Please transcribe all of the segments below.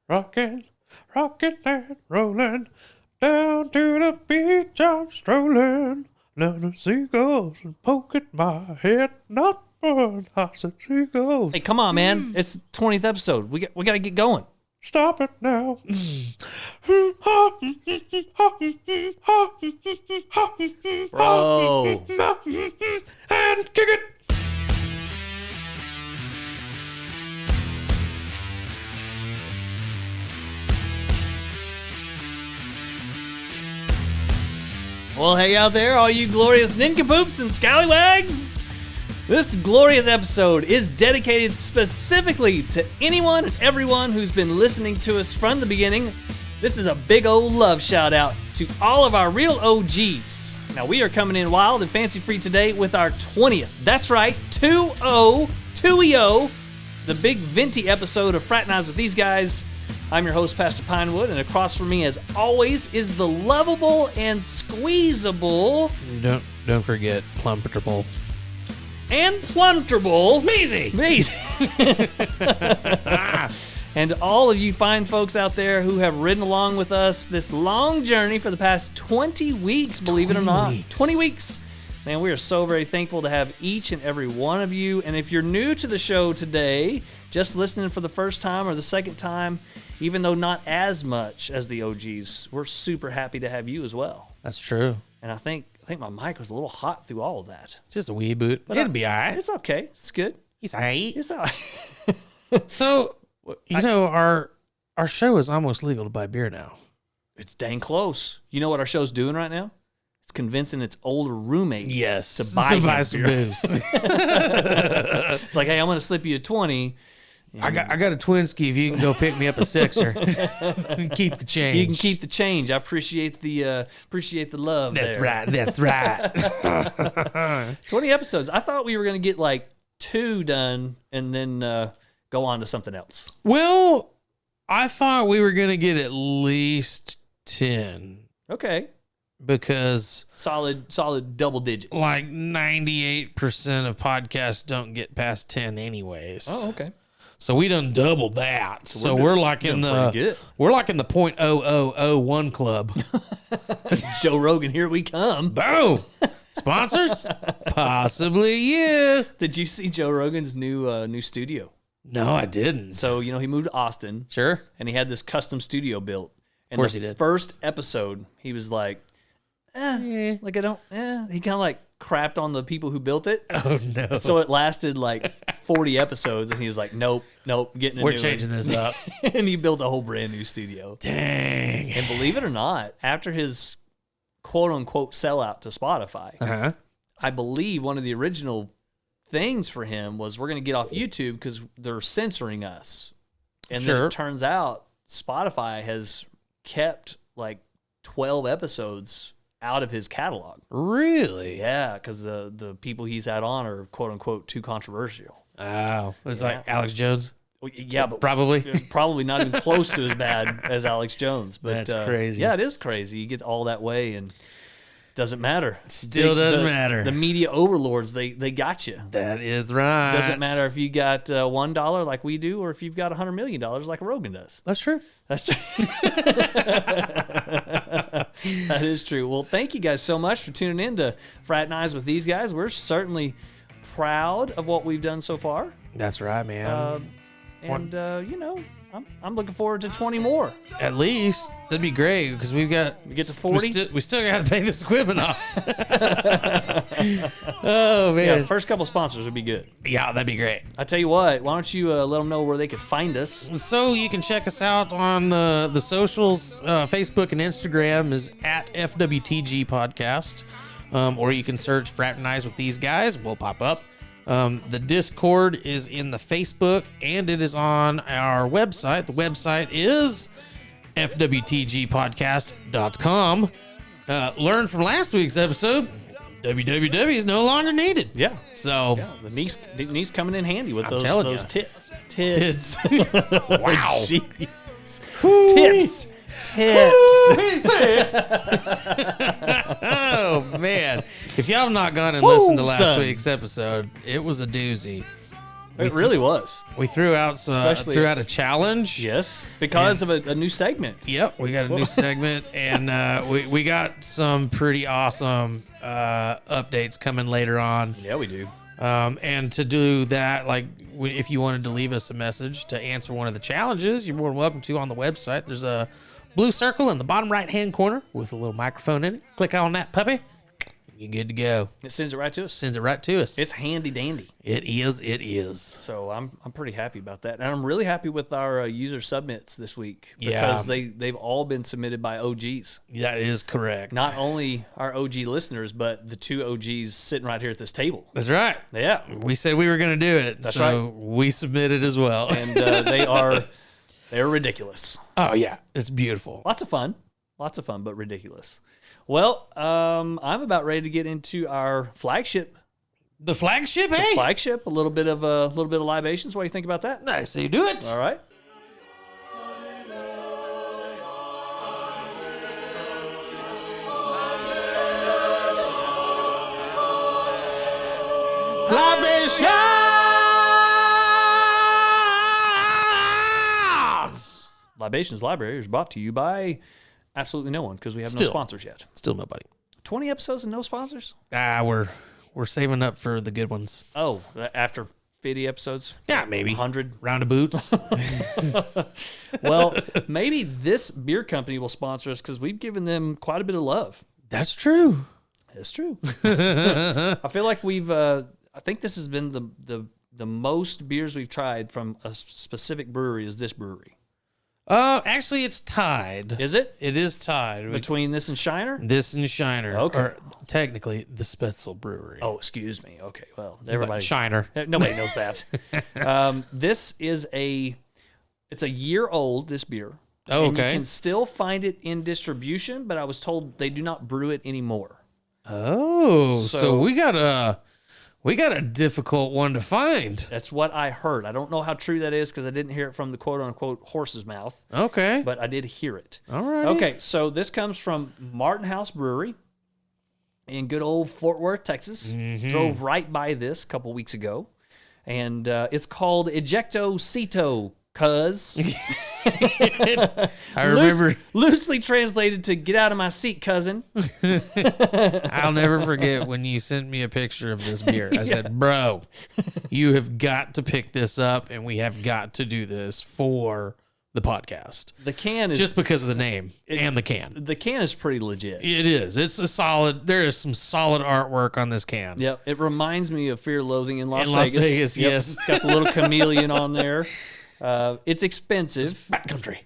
rocking and rolling. Down to the beach I'm strolling. Little seagulls and poking my head. Not fun, I said seagulls. Hey, come on, man. It's the 20th episode. We got to get going. Stop it now. Bro. And kick it. Well, hey out there, all you glorious nincompoops and scallywags. This glorious episode is dedicated specifically to anyone and everyone who's been listening to us from the beginning. This is a big old love shout out to all of our real OGs. Now, we are coming in wild and fancy free today with our 20th. That's right, 2-0, the big venti episode of Fraternize with these guys. I'm your host, Pastor Pinewood, and across from me, as always, is the lovable and squeezable. Don't forget plumperable. And plumterable. Measy. And all of you fine folks out there who have ridden along with us this long journey for the past 20 weeks, believe it or not. 20 weeks. Man, we are so very thankful to have each and every one of you. And if you're new to the show today, just listening for the first time or the second time, even though not as much as the OGs, we're super happy to have you as well. That's true. And I think my mic was a little hot through all of that. Just a wee boot. But it'll be all right. It's okay. It's good. He's all right. It's all right. So, our show is almost legal to buy beer now. It's dang close. You know what our show's doing right now? It's convincing its older roommate to buy some booze. It's like, hey, I'm going to slip you a 20. I got a twin ski if you can go pick me up a sixer. Keep the change. You can keep the change. I appreciate the love. That's there. right. 20 episodes. I thought we were going to get like 2 done and then go on to something else. Well, I thought we were going to get at least 10. Okay. Because solid double digits. Like 98% of podcasts don't get past 10 anyways. Oh, okay. So we done doubled that. So we're like in the 0.0001 club. Joe Rogan, here we come. Boom. Sponsors? Possibly you. Did you see Joe Rogan's new studio? No, I didn't. So, he moved to Austin. Sure. And he had this custom studio built. And of course he did. First episode, he was like, he kind of like crapped on the people who built it. Oh, no. So it lasted like 40 episodes, and he was like, nope, getting a We're new changing one. this up. And he built a whole brand new studio. Dang. And believe it or not, after his quote-unquote sellout to Spotify, I believe one of the original things for him was we're going to get off YouTube because they're censoring us. And then it turns out Spotify has kept like 12 episodes out of his catalog. Really? Yeah, because the people he's had on are quote unquote too controversial. Oh, it's like Alex Jones. Well, yeah, but probably not even close to as bad as Alex Jones. But that's crazy. Yeah, it is crazy. You get all that way and doesn't matter. Still doesn't matter. The media overlords, they got you. That is right. Doesn't matter if you got $1 like we do, or if you've got $100 million like Rogan does. That's true. That's true. That is true. Well, thank you guys so much for tuning in to Fraternize with these guys. We're certainly proud of what we've done so far. That's right, man. I'm looking forward to 20 more. At least. That'd be great, because we get to 40. We still got to pay this equipment off. Oh, man. Yeah, first couple sponsors would be good. Yeah, that'd be great. I tell you what, why don't you let them know where they could find us? So you can check us out on the socials. Facebook and Instagram is at FWTG Podcast. Or you can search Fraternize with these guys. We'll pop up. The Discord is in the Facebook, and it is on our website. The website is FWTGpodcast.com. Learn from last week's episode, www is no longer needed. Yeah. So the knees coming in handy with those tips. Wow. Jeez. Tips. Oh, man. If y'all have not gone and listened to last week's episode, it was a doozy. It really was. We threw out a challenge. Yes, because of a new segment. Yep, we got a new segment, and we got some pretty awesome updates coming later on. Yeah, we do. And to do that, like if you wanted to leave us a message to answer one of the challenges, you're more than welcome to on the website. There's a blue circle in the bottom right-hand corner with a little microphone in it. Click on that puppy. You're good to go. It sends it right to us. Sends it right to us. It's handy dandy. It is. It is. So I'm pretty happy about that, and I'm really happy with our user submits this week because they've all been submitted by OGs. That is correct. Not only our OG listeners, but the 2 OGs sitting right here at this table. That's right. Yeah, we said we were going to do it. That's so right. We submitted as well, and they're ridiculous. Oh yeah, it's beautiful. Lots of fun, but ridiculous. Well, I'm about ready to get into our flagship. The flagship, hey? Flagship, a little bit of libations. What do you think about that? Nice, so you do it. All right. Libations Library is brought to you by absolutely no one because we have no sponsors yet. Still nobody. 20 episodes and no sponsors? We're saving up for the good ones. Oh, after 50 episodes? Yeah, maybe. 100? Round of boots. Well, maybe this beer company will sponsor us because we've given them quite a bit of love. That's true. It's true. I feel like I think this has been the most beers we've tried from a specific brewery is this brewery. Actually, it's tied. Is it? It is tied. Between this and Shiner? This and Shiner. Okay. Or technically, the Spetzel Brewery. Oh, excuse me. Okay, well, everybody. Shiner. Nobody knows that. This is it's a year old, this beer. Oh, and okay. you can still find it in distribution, but I was told they do not brew it anymore. Oh, so we got a difficult one to find. That's what I heard. I don't know how true that is because I didn't hear it from the quote-unquote horse's mouth. Okay. But I did hear it. All right. Okay, so this comes from Martin House Brewery in good old Fort Worth, Texas. Mm-hmm. Drove right by this a couple weeks ago. And it's called Ejecto Cito, cuz. I remember. Loosely translated to get out of my seat, cousin. I'll never forget when you sent me a picture of this beer. I said, bro, you have got to pick this up and we have got to do this for the podcast. The can is just because of the name and the can. The can is pretty legit. It is. It's a solid. There is some solid artwork on this can. Yep. It reminds me of Fear Loathing in Las Vegas. Las Vegas, yep. Yes. It's got the little chameleon on there. It's expensive. It's backcountry.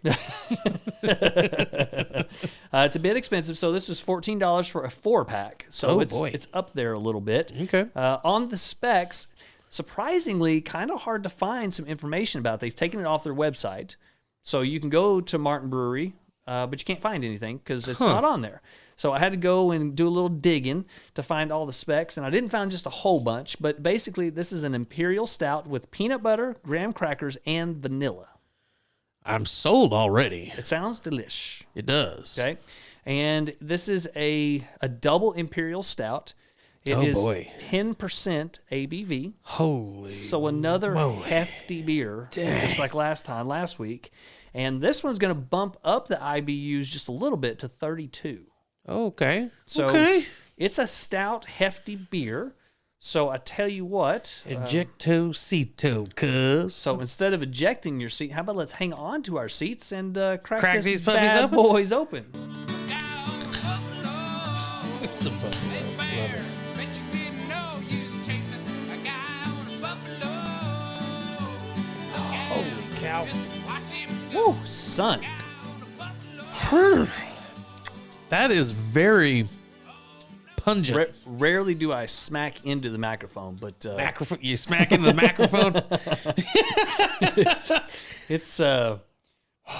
It's a bit expensive. So this was $14 for a 4-pack. So it's up there a little bit. Okay. On the specs, surprisingly, kind of hard to find some information about. They've taken it off their website. So you can go to Martin Brewery, but you can't find anything because it's not on there. So I had to go and do a little digging to find all the specs, and I didn't find just a whole bunch, but basically this is an imperial stout with peanut butter, graham crackers, and vanilla. I'm sold already. It sounds delish. It does. Okay. And this is a double imperial stout. It is 10% ABV. Holy. So another hefty beer, just like last week. And this one's going to bump up the IBUs just a little bit to 32. Okay. So it's a stout, hefty beer. So I tell you what. Ejecto Cito, cuz. So instead of ejecting your seat, how about let's hang on to our seats and crack these these puppies bad open? boys open. The buffalo. Love it. Holy cow. Woo, son. That is very pungent. Rarely do I smack into the microphone, but Microphone. You smack into the microphone. it's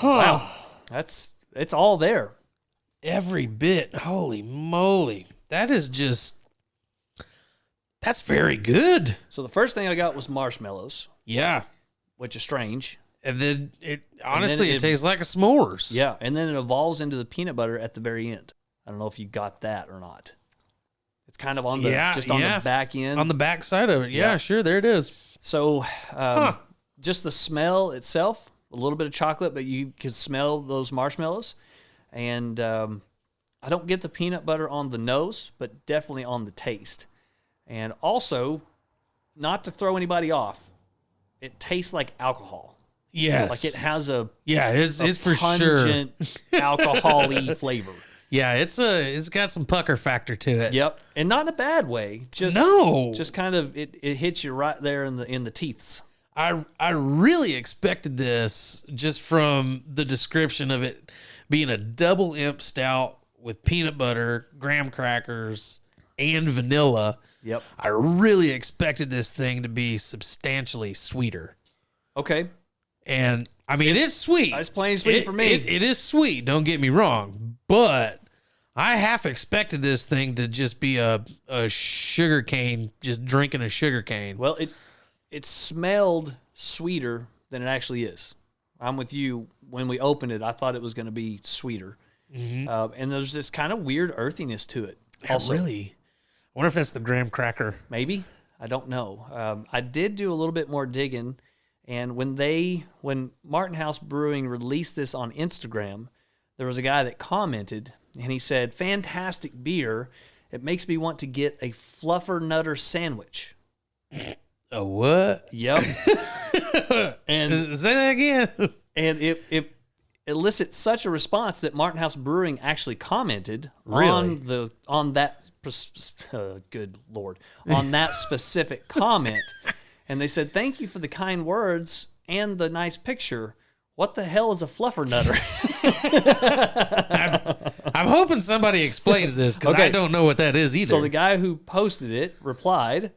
wow. It's all there. Every bit. Holy moly. That's very good. So the first thing I got was marshmallows, Yeah. which is strange. And then it tastes like a s'mores. Yeah, and then it evolves into the peanut butter at the very end. I don't know if you got that or not. It's kind of on the on the back end. On the back side of it. Yeah, sure. There it is. So just the smell itself, a little bit of chocolate, but you can smell those marshmallows. And I don't get the peanut butter on the nose, but definitely on the taste. And also, not to throw anybody off, it tastes like alcohol. Yes. Like it has it's for pungent, sure alcohol-y flavor. Yeah, it's got some pucker factor to it. Yep, and not in a bad way. Just kind of it hits you right there in the teeths. I really expected this just from the description of it being a double imp stout with peanut butter, graham crackers, and vanilla. Yep. I really expected this thing to be substantially sweeter. Okay. And I mean, it is sweet. It's plain sweet for me. It is sweet. Don't get me wrong, but I half expected this thing to just be a sugar cane, just drinking a sugar cane. Well, it smelled sweeter than it actually is. I'm with you. When we opened it, I thought it was going to be sweeter. Mm-hmm. And there's this kind of weird earthiness to it. Also, really? I wonder if that's the graham cracker. Maybe. I don't know. I did do a little bit more digging, and when Martin House Brewing released this on Instagram, there was a guy that commented, and he said, "Fantastic beer. It makes me want to get a fluffer nutter sandwich." A what? Yep. And say that again. And it elicits such a response that Martin House Brewing actually commented on that good Lord, on that specific comment, and they said, "Thank you for the kind words and the nice picture. What the hell is a fluffer nutter?" I'm hoping somebody explains this because I don't know what that is either. So the guy who posted it replied,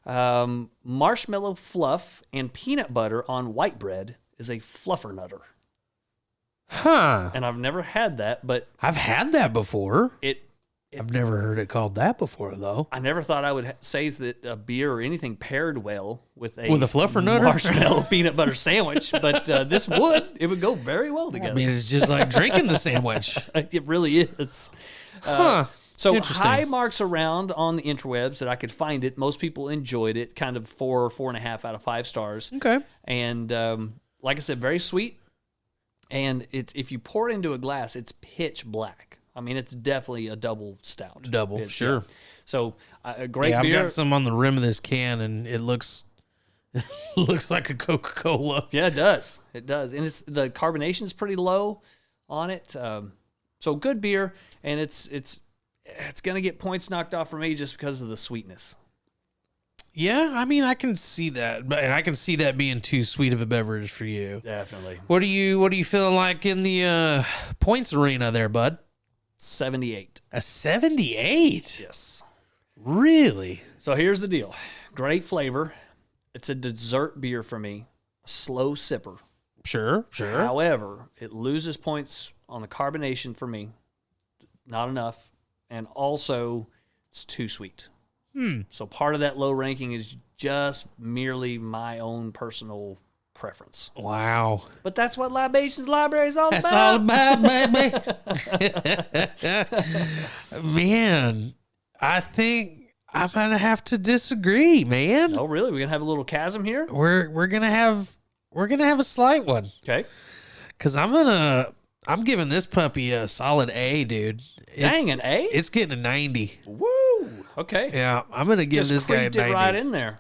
"Marshmallow fluff and peanut butter on white bread is a fluffer nutter." Huh. And I've never had that, but I've had that before. I've never heard it called that before, though. I never thought I would say that a beer or anything paired well with a fluffer nutter marshmallow peanut butter sandwich, but this would go very well together. I mean, it's just like drinking the sandwich. It really is. So high marks around on the interwebs that I could find it. Most people enjoyed it, kind of 4 or 4.5 out of 5 stars. Okay. And like I said, very sweet. And if you pour it into a glass, it's pitch black. I mean, it's definitely a double stout. Sure. Yeah. So a great beer. I've got some on the rim of this can, and it looks like a Coca-Cola. Yeah, it does. It does, and the carbonation's pretty low on it. So good beer, and it's gonna get points knocked off for me just because of the sweetness. Yeah, I mean, I can see that, but I can see that being too sweet of a beverage for you. Definitely. What are you feeling like in the points arena there, bud? 78. A 78? Yes. Really? So here's the deal. Great flavor. It's a dessert beer for me. A slow sipper. Sure. However, it loses points on the carbonation for me. Not enough. And also, it's too sweet. So part of that low ranking is just merely my own personal preference. Wow. But that's what Libations Library is all about. That's all about, baby. Man, I think I'm going to have to disagree, man. Oh, really? We're going to have a little chasm here? We're going to have a slight one. Okay. Cuz I'm giving this puppy a solid A, dude. Dang, an A? It's getting a 90. Woo! Okay. Yeah, I'm going to give this guy a 90. Just creeped it right in there.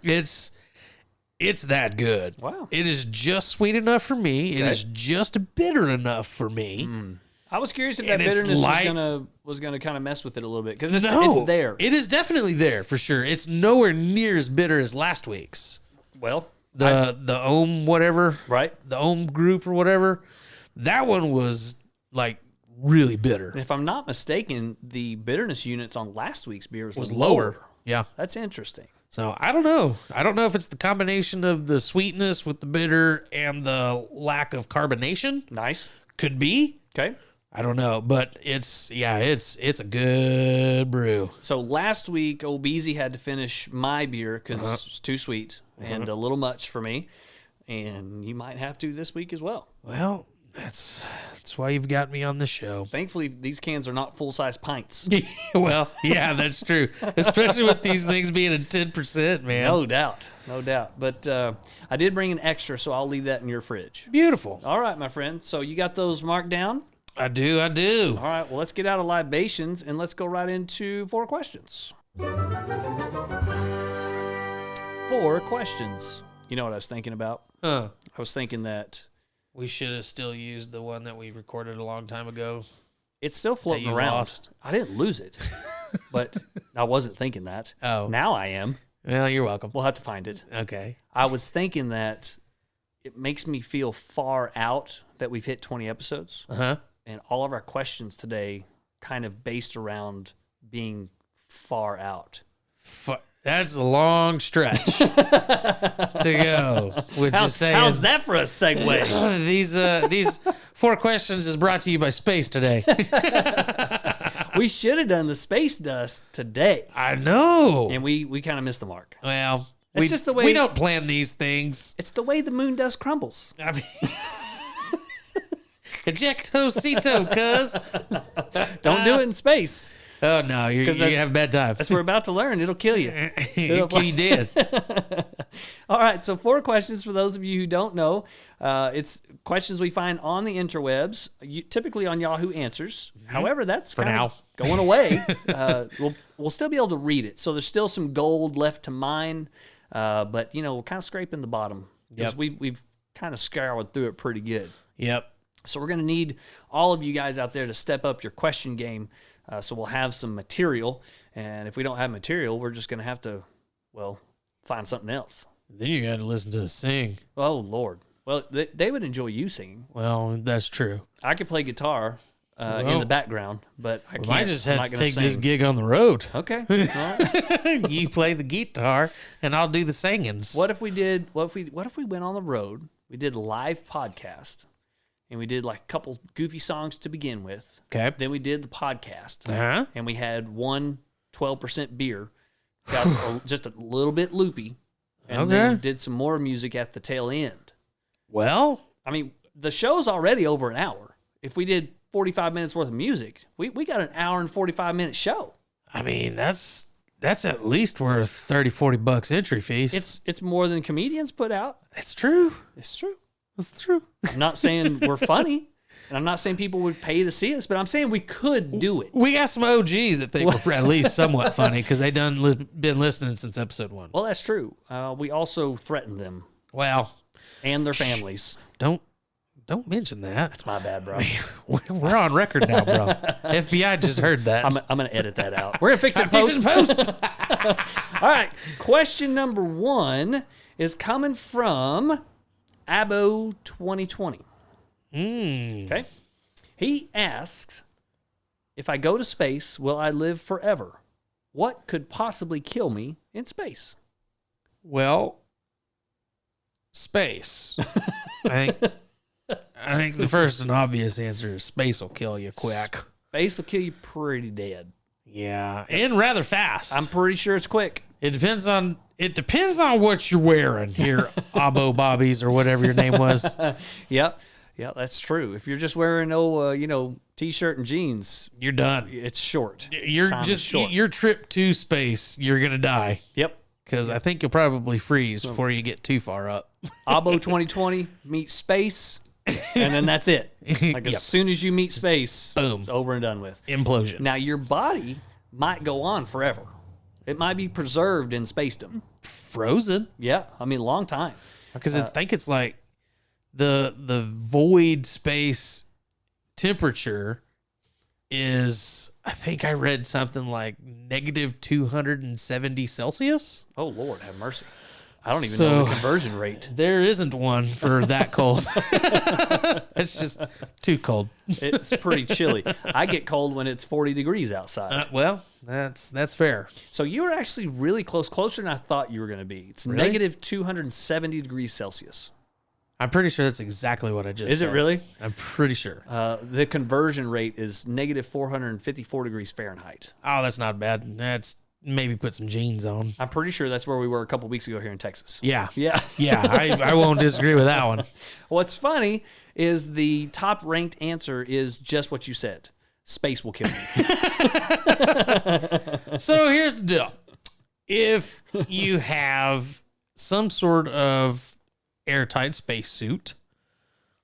It's that good. Wow. It is just sweet enough for me. Okay. It is just bitter enough for me. I was curious if that bitterness was gonna kind of mess with it a little bit because it's there. It is definitely there for sure. It's nowhere near as bitter as last week's. Well, the Ohm whatever, right? The Ohm group or whatever. That one was like really bitter. If I'm not mistaken, the bitterness units on last week's beer was lower. Yeah, that's interesting. So I don't know. I don't know if it's the combination of the sweetness with the bitter and the lack of carbonation. Nice. Could be. Okay. I don't know, but it's a good brew. So last week, Old Beezy had to finish my beer because it's too sweet and a little much for me, and you might have to this week as well. Well, that's That's why you've got me on the show. Thankfully, these cans are not full-size pints. Well, yeah, that's true. Especially with these things being at 10%, man. No doubt. No doubt. But I did bring an extra, so I'll leave that in your fridge. Beautiful. All right, my friend. So you got those marked down? I do. All right, well, let's get out of libations, and let's go right into 4 questions. 4 questions. You know what I was thinking about? Huh. I was thinking that We should have still used the one that we recorded a long time ago. it's still floating That you around. lost. I didn't lose it, but I wasn't thinking that. Oh. Now I am. Well, you're welcome. We'll have to find it. Okay. I was thinking that it makes me feel far out that we've hit 20 episodes, Uh-huh. and all of our questions today kind of based around being far out. That's a long stretch to go. Which is saying, How's that for a segue? these 4 questions is brought to you by Space today. We should have done the space dust today, I know. and we kind of missed the mark. Well, It's just the way- we don't plan these things. It's the way the moon dust crumbles. I mean, ejectocito, cuz. Don't do it in space. Oh no, you have a bad time. As we're about to learn, it'll kill you. You did. All right, so 4 questions for those of you who don't know. It's questions we find on the interwebs, typically on Yahoo Answers. However, that's For kind now. of going away. We'll still be able to read it, so there's still some gold left to mine. But we're kind of scraping the bottom because Yep. we've kind of scoured through it pretty good. Yep. So we're going to need all of you guys out there to step up your question game. So we'll have some material, and if we don't have material, we're just going to have to, find something else. Then you got to listen to us sing. Oh, Lord. Well, they would enjoy you singing. Well, that's true. I could play guitar in the background, but I can't. We might just I'm have not to gonna take this sing. gig on the road. Okay. All right. You play the guitar, and I'll do the singings. What if we went on the road? We did a live podcast, and we did like a couple goofy songs to begin with. Okay. Then we did the podcast, Uh-huh. and we had 12% beer, got just a little bit loopy, and then Okay. did some more music at the tail end. Well, I mean, the show's already over an hour. If we did 45 minutes worth of music, we got an hour and 45-minute show. I mean, that's at least worth $30-$40 entry fees. It's more than comedians put out. It's true. It's true. It's true. I'm not saying we're funny, and I'm not saying people would pay to see us, but I'm saying we could do it. We got some OGs that think we're at least somewhat funny because they been listening since episode 1. Well, that's true. We also threaten them Well, and their families. don't mention that. That's my bad, bro. We're on record now, bro. FBI just heard that. I'm going to edit that out. We're going to fix it in Fix it in post. post. All right. Question number 1 is coming from Abo 2020. Okay. He asks, if I go to space, will I live forever? What could possibly kill me in space? Well, space. I think the first and obvious answer is space will kill you quick. Space will kill you pretty dead. Yeah, and rather fast. I'm pretty sure it's quick. It depends on what you're wearing here, Abo Bobbies or whatever your name was. Yep. Yeah, that's true. If you're just wearing t-shirt and jeans, You're done. it's short. You're Time is just short. your trip to space. You're gonna die Yep. because I think you'll probably freeze before you get too far up. Abo 2020 meets space, and then that's it. Like as Yep. soon as you meet space, Boom. it's over and done with. Implosion. Now your body might go on forever. It might be preserved in spacedom. Frozen. Yeah, I mean, long time. Because I think it's like the void space temperature is, I think I read something like negative 270 Celsius. Oh Lord, have mercy. I don't even know the conversion rate. There isn't one for that cold. It's just too cold. It's pretty chilly. I get cold when it's 40 degrees outside. Well, that's fair. So you were actually really closer than I thought you were going to be. It's Really? negative 270 degrees Celsius. I'm pretty sure that's exactly what I just Is said. it really? I'm pretty sure. The conversion rate is negative 454 degrees Fahrenheit. Oh, that's not bad. That's maybe put some jeans on. I'm pretty sure that's where we were a couple weeks ago here in Texas. Yeah. Yeah. Yeah, I won't disagree with that one. What's funny is the top ranked answer is just what you said. Space will kill you. So here's the deal. If you have some sort of airtight spacesuit,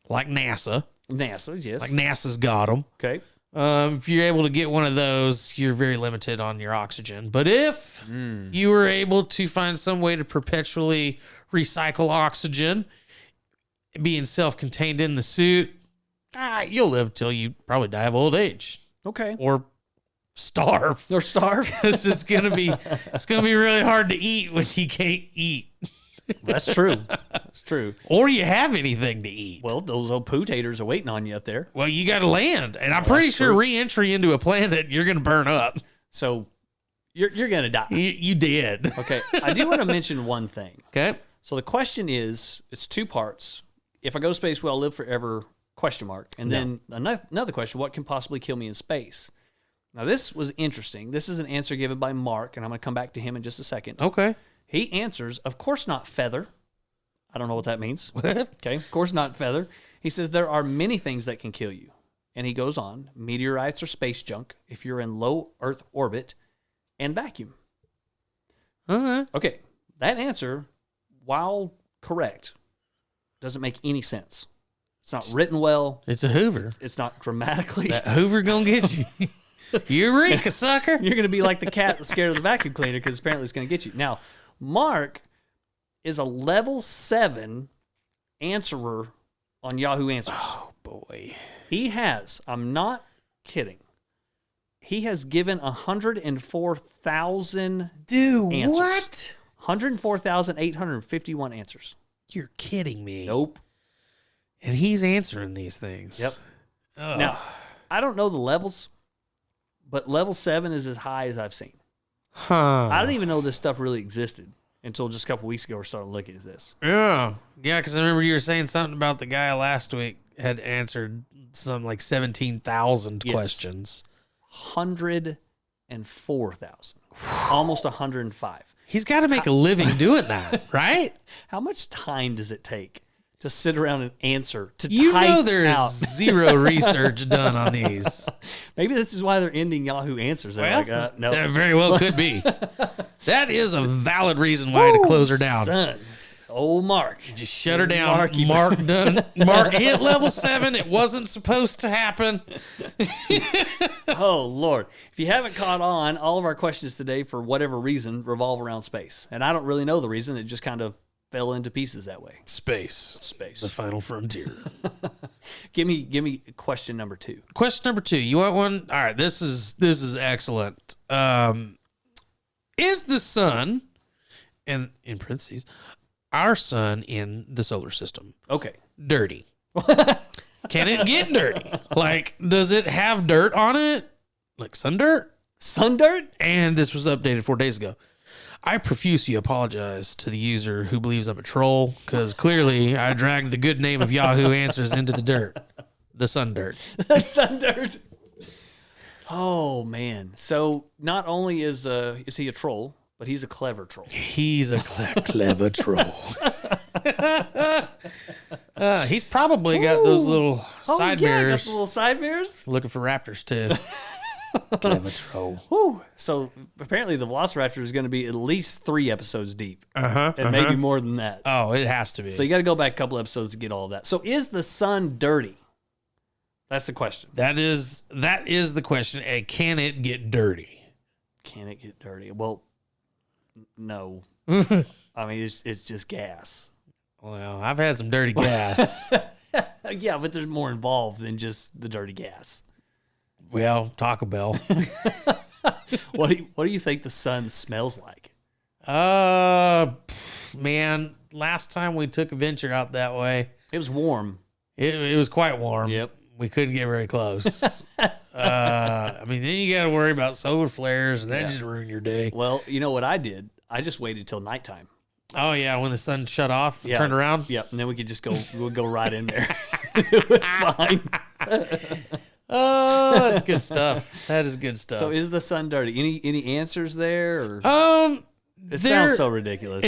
like NASA, yes. like NASA's got them. Okay. If you're able to get one of those, you're very limited on your oxygen. But if you were able to find some way to perpetually recycle oxygen, being self-contained in the suit, you'll live till you probably die of old age. Okay. Or starve. Or starve. Because it's gonna be really hard to eat when you can't eat. That's true. That's true. Or you have anything to eat. Well, those old poo-taters are waiting on you up there. Well, you got to land, and I'm pretty sure re-entry into a planet, you're gonna burn up. So you're gonna die. You did. Okay. I do want to mention one thing. Okay. So the question is, it's two parts. If I go to space, will I live forever? ? And then another question: what can possibly kill me in space? Now, this was interesting. This is an answer given by Mark, and I'm going to come back to him in just a second. Okay. He answers, of course not feather. I don't know what that means. What? Okay, of course not feather. He says there are many things that can kill you. And he goes on, meteorites or space junk if you're in low Earth orbit, and vacuum. Okay, that answer, while correct, doesn't make any sense. It's not written well. It's a Hoover. It's not grammatically. That Hoover gonna get you. Eureka, sucker. You're going to be like the cat that's scared of the vacuum cleaner because apparently it's going to get you. Now, Mark is a level 7 answerer on Yahoo Answers. Oh, boy. He has, I'm not kidding, he has given 104,000 Dude, answers. what? 104,851 answers. You're kidding me. Nope. And he's answering these things. Yep. Ugh. Now, I don't know the levels, but level 7 is as high as I've seen. Huh. I didn't even know this stuff really existed until just a couple weeks ago we started looking at this. Yeah. Yeah, because I remember you were saying something about the guy last week had answered some like 17,000 questions. 104,000. Almost 105. He's got to make a living doing that, right? How much time does it take to sit around and answer, to You type know there's out? zero research done on these. Maybe this is why they're ending Yahoo Answers. They're like, no. That very well could be. That is a valid reason why to close her down. Son, old Mark. Just shut her down. Marky. Mark done. Mark hit level 7. It wasn't supposed to happen. Oh, Lord. If you haven't caught on, all of our questions today, for whatever reason, revolve around space. And I don't really know the reason. It just kind of fell into pieces that way. Space. The final frontier. Give me question number 2. Question number 2. You want one? All right. This is excellent. Is the sun, and in parentheses, our sun in the solar system, Okay. dirty? Can it get dirty? Like, does it have dirt on it? Like sun dirt? Sun dirt? And this was updated 4 days ago. I profusely apologize to the user who believes I'm a troll, because clearly I dragged the good name of Yahoo Answers into the dirt. The sun dirt. Sun dirt. Oh, man. So not only is he a troll, but he's a clever troll. He's a clever troll. He's probably got those little side mirrors. Got the little side mirrors. Looking for raptors, too. Clever troll. Woo. So apparently the Velociraptor is going to be at least 3 episodes deep. Uh-huh. And maybe more than that. Oh, it has to be. So you got to go back a couple episodes to get all of that. So is the sun dirty? That's the question. That is the question. And can it get dirty? Can it get dirty? Well, no. I mean, it's just gas. Well, I've had some dirty gas. Yeah, but there's more involved than just the dirty gas. Well, Taco Bell. What do you think the sun smells like? Man, last time we took a venture out that way, It was warm. it was quite warm. Yep. We couldn't get very close. I mean, then you got to worry about solar flares, and that just ruined your day. Well, you know what I did? I just waited till nighttime. Oh yeah, when the sun shut off, Yeah. turned around. Yep, and then we could just go. We'll go right in there. It was fine. Oh, that's good stuff. That is good stuff. So is the sun dirty? Any answers there? Or? It There- sounds so ridiculous.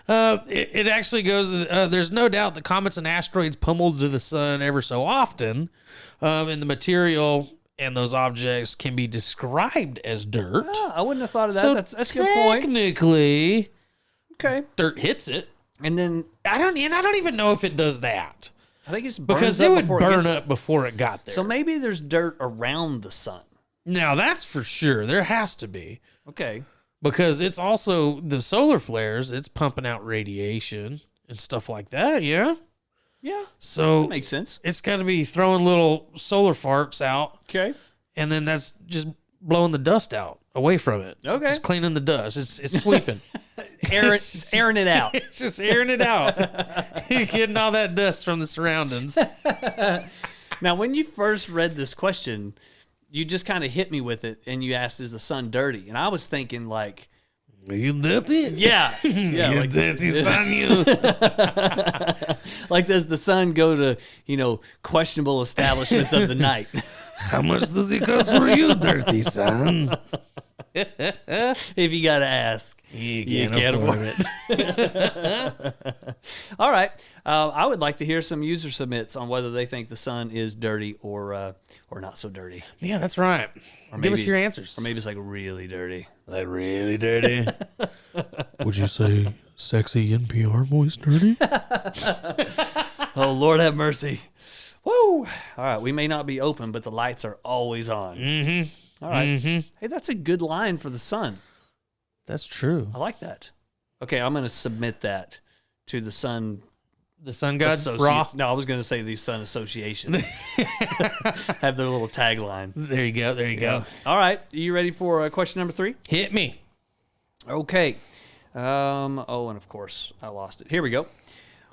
It actually goes, there's no doubt that comets and asteroids pummeled to the sun ever so often, and the material and those objects can be described as dirt. Ah, I wouldn't have thought of that. So That's a good point. Technically, Okay. dirt hits it. And then I don't even know if it does that, I think it's burns because up it would before burn gets up before it got there. So maybe there's dirt around the sun. Now that's for sure. There has to be. Okay. Because it's also the solar flares, it's pumping out radiation and stuff like that, yeah? Yeah. So That makes sense. it's got to be throwing little solar farts out, Okay. and then that's just blowing the dust out away from it. Okay. Just cleaning the dust. It's sweeping. Airing it out. It's just airing it out. You're getting all that dust from the surroundings. Now, when you first read this question, you just kind of hit me with it, and you asked, "Is the sun dirty?" And I was thinking, like, Are you dirty? yeah, yeah, You like, dirty son, you. like does the sun go to questionable establishments of the night? How much does it cost for you, dirty son? If you gotta ask, You can't afford it. All right, I would like to hear some user submits on whether they think the sun is dirty or not so dirty, Yeah, that's right. Give us maybe- your answers. or maybe it's like really dirty. Like really dirty. Would you say sexy NPR voice dirty? Oh, Lord have mercy. Woo! All right, we may not be open, but the lights are always on. Mm-hmm. All right. Mm-hmm. Hey, that's a good line for the sun. That's true. I like that. Okay, I'm going to submit that to the Sun The sun god Associ- raw. No, I was going to say the Sun Association. Have their little tagline. There you go. There you go. All right, you ready for question number 3? Hit me. Okay. And of course, I lost it. Here we go.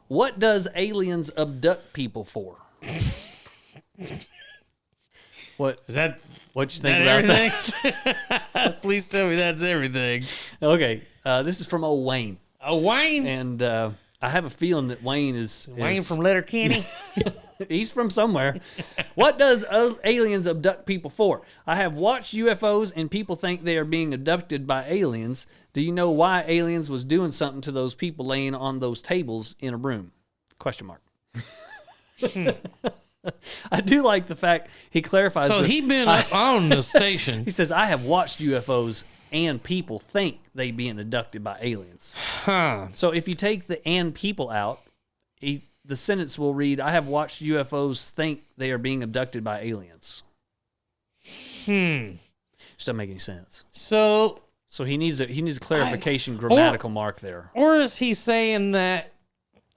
What does aliens abduct people for? What Is that you think that about everything? that? Please tell me that's everything. Okay, this is from old Wayne, Oh, Wayne. and I have a feeling that Wayne is Wayne from Letterkenny. He's from somewhere. What does aliens abduct people for? I have watched UFOs and people think they are being abducted by aliens. Do you know why aliens was doing something to those people laying on those tables in a room? Question mark. I do like the fact he clarifies. So that- he been up on the station. He says, I have watched UFOs and people think they being abducted by aliens. Huh. So if you take the and people out, the sentence will read, I have watched UFOs think they are being abducted by aliens. Just doesn't make any sense. So, So he needs a clarification grammatical mark there. or is he saying that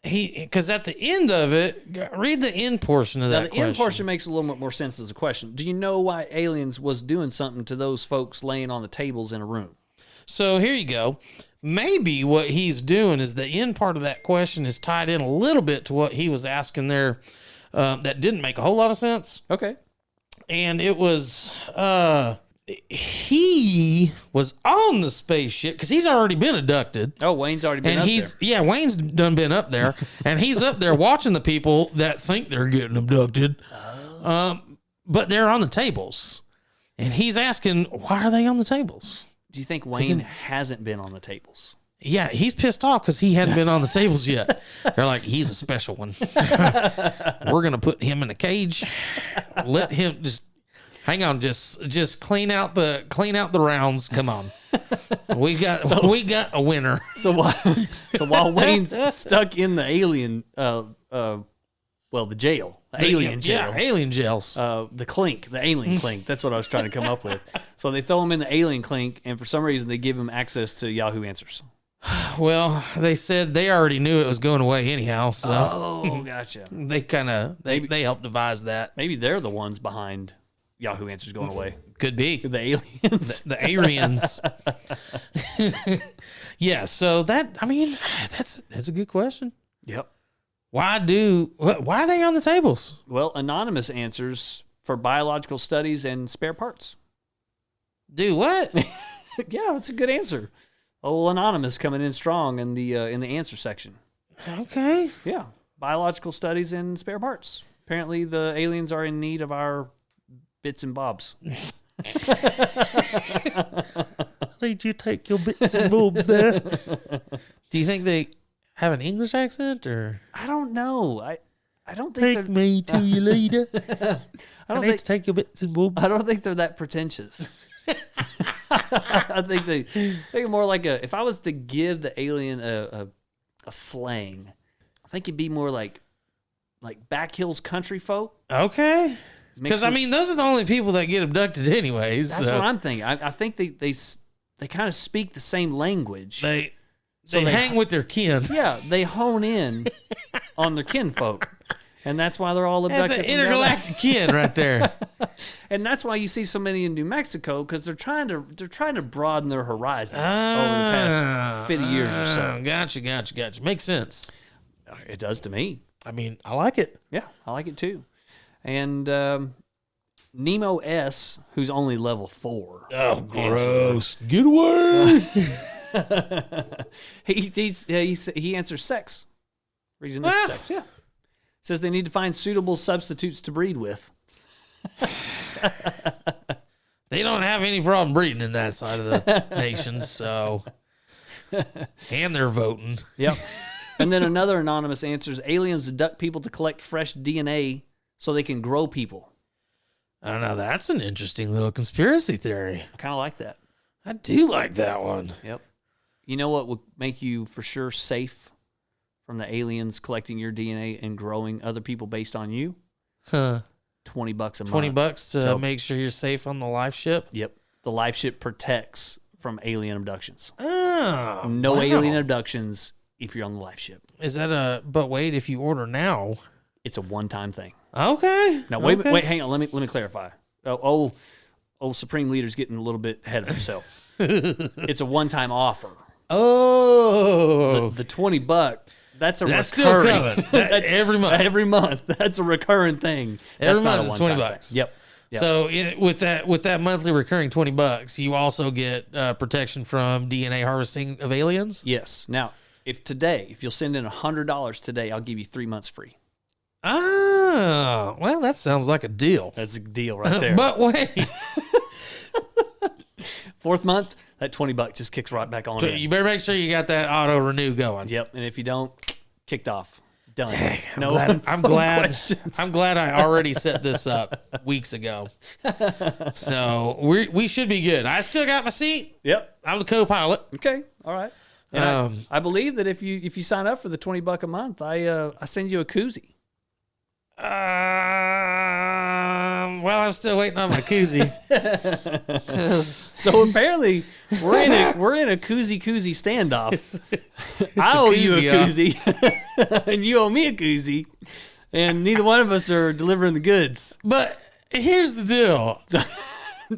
because at the end of it, read the end portion of Now that the end question. portion makes a little bit more sense as a question. Do you know why aliens was doing something to those folks laying on the tables in a room? So here you go. Maybe what he's doing is the end part of that question is tied in a little bit to what he was asking there. That didn't make a whole lot of sense. Okay. And it was he was on the spaceship because he's already been abducted. Oh, Wayne's already been And up he's there. Wayne's done been up there, and he's up there watching the people that think they're getting abducted, but they're on the tables, and he's asking why are they on the tables? Do you think Wayne hasn't been on the tables? Yeah, he's pissed off because he hadn't been on the tables yet. They're like, he's a special one. We're gonna put him in a cage. Let him just hang on. Just clean out the rounds. Come on, we got a winner. So while Wayne's stuck in the alien, the jail, the alien jail, Yeah, alien jails. the alien clink. That's what I was trying to come up with. So they throw him in the alien clink, and for some reason they give him access to Yahoo Answers. Well, they said they already knew it was going away anyhow, so Oh, gotcha. they kind of they helped devise that. Maybe they're the ones behind Yahoo Answers going away. Could be The aliens. the Aryans. Yeah, so that's a good question. Yep. Why are they on the tables? Well, anonymous answers for biological studies and spare parts. Do what? Yeah, that's a good answer. Oh, anonymous coming in strong in the answer section. Okay. Yeah, biological studies and spare parts. Apparently, the aliens are in need of our bits and bobs. Did you take your bits and bobs there? Do you think they have an English accent, or I don't know. I don't think take me to your leader? I need to take your bits and bobs. I don't think they're that pretentious. I think they're more like if I was to give the alien a slang, I think it'd be more like back hills country folk. Okay. Because I mean, those are the only people that get abducted, anyways. That's what I'm thinking. I think they kind of speak the same language. They hang with their kin. Yeah, they hone in on their kinfolk, and that's why they're all abducted. That's an intergalactic kin right there. And that's why you see so many in New Mexico, because they're trying to broaden their horizons over the past 50 years or so. Gotcha. Makes sense. It does to me. I mean, I like it. Yeah, I like it too. And Nemo S, who's only level 4. Oh, gross. Get away. He answers sex. Reason is sex, yeah. Says they need to find suitable substitutes to breed with. They don't have any problem breeding in that side of the nation, so. And they're voting. Yep. And then another anonymous answers, aliens abduct people to collect fresh DNA so they can grow people. I don't know. That's an interesting little conspiracy theory. I kind of like that. I do like that one. Yep. You know what would make you for sure safe from the aliens collecting your DNA and growing other people based on you? Huh. $20 a month. $20 to make sure you're safe on the life ship? Yep. The life ship protects from alien abductions. Oh. No alien abductions if you're on the life ship. Is that but wait, if you order now. It's a one-time thing. Okay. Now, wait, hang on. Let me clarify. Old Supreme Leader's getting a little bit ahead of himself. It's a one-time offer. Oh. The $20, that's recurring. Still coming. Every month. Every month. That's a recurring thing. Every That's month not a is one-time $20. thing. Yep. So with that monthly recurring $20, you also get protection from DNA harvesting of aliens? Yes. Now, if you'll send in $100 today, I'll give you 3 months free. Oh, well, that sounds like a deal. That's a deal right there. But wait. 4th month, that $20 just kicks right back on. You better make sure you got that auto renew going. Yep. And if you don't, kicked off. Done. Dang, I'm no glad. questions. I'm glad I already set this up weeks ago. So we should be good. I still got my seat. Yep. I'm the co-pilot. Okay. All right. And I believe that if you sign up for the $20 a month, I send you a koozie. Well, I'm still waiting on my koozie. So apparently, we're in a koozie standoff. I owe you a koozie, and you owe me a koozie, and neither one of us are delivering the goods. But here's the deal.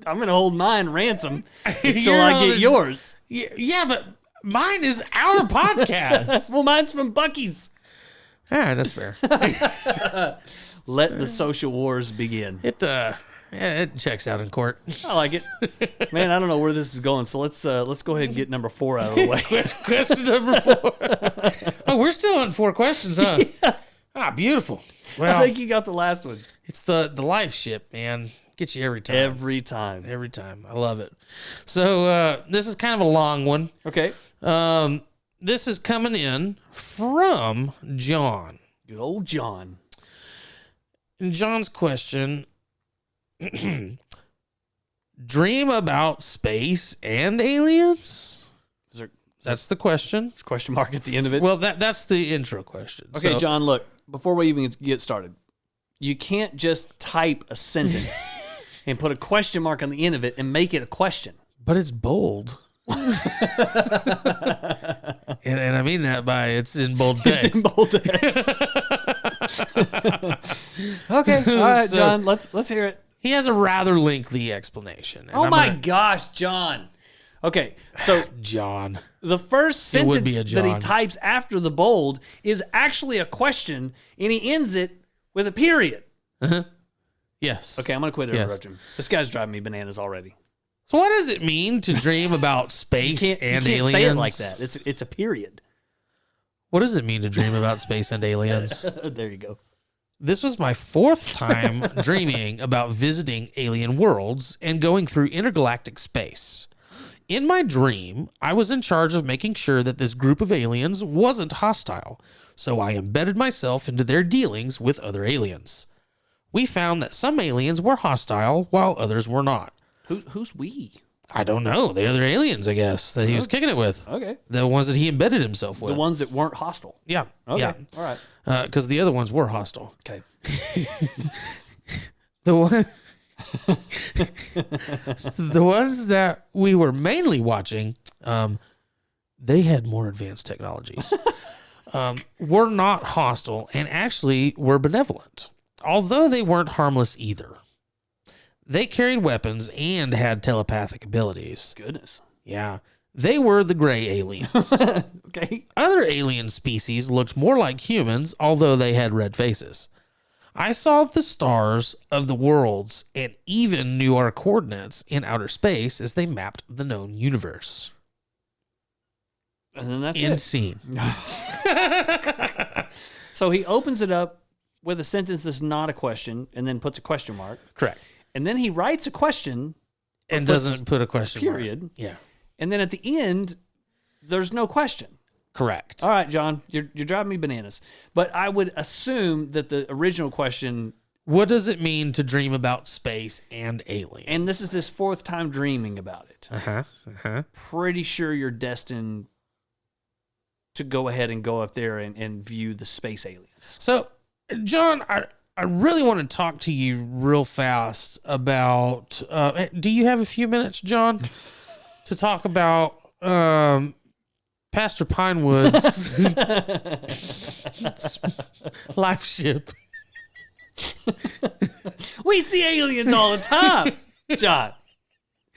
I'm gonna hold mine ransom until I get yours. Yeah, but mine is our podcast. Well, mine's from Buc-ee's. All right, that's fair. Let the social wars begin. It checks out in court. I like it, man. I don't know where this is going, so let's go ahead and get number 4 out of the way. Question number 4. Oh, we're still on 4 questions, huh? Yeah. Ah, beautiful. Well, I think you got the last one. It's the life ship, man. Gets you every time. Every time. I love it. So this is kind of a long one. Okay. This is coming in from John. Good old John. And John's question, dream about space and aliens? That's the question. There's a question mark at the end of it. Well, that's the intro question. Okay, so, John, look, before we even get started, you can't just type a sentence and put a question mark on the end of it and make it a question. But it's bold. and I mean that by it's in bold text. It's in bold text. Okay, all right, so, John, let's hear it. He has a rather lengthy explanation. Oh my gosh, John. Okay, so John, the first sentence that he types after the bold is actually a question, and he ends it with a period. Uh-huh. Yes. Okay, I'm gonna quit interrupting him. This guy's driving me bananas already. So what does it mean to dream about space and aliens? You can't say it like that. It's a period. What does it mean to dream about space and aliens? There you go. This was my 4th time dreaming about visiting alien worlds and going through intergalactic space. In my dream, I was in charge of making sure that this group of aliens wasn't hostile, so I embedded myself into their dealings with other aliens. We found that some aliens were hostile while others were not. Who's we? I don't know. The other aliens, I guess, that he was kicking it with. Okay. The ones that he embedded himself with. The ones that weren't hostile. Yeah. Okay. Yeah. All right. Because the other ones were hostile. Okay. The one, the ones that we were mainly watching, they had more advanced technologies. Were not hostile and actually were benevolent, although they weren't harmless either. They carried weapons and had telepathic abilities. Goodness. Yeah. They were the gray aliens. Okay. Other alien species looked more like humans, although they had red faces. I saw the stars of the worlds and even knew our coordinates in outer space as they mapped the known universe. And then that's End scene. So he opens it up with a sentence that's not a question and then puts a question mark. Correct. And then he writes a question And doesn't put a question mark. period. Yeah. And then at the end, there's no question. Correct. All right, John, you're driving me bananas. But I would assume that the original question, What does it mean to dream about space and aliens? and this is his 4th time dreaming about it. Uh-huh. Pretty sure you're destined to go ahead and go up there and view the space aliens. So, John, I really want to talk to you real fast about. Do you have a few minutes, John, to talk about Pastor Pinewood's life ship? We see aliens all the time, John.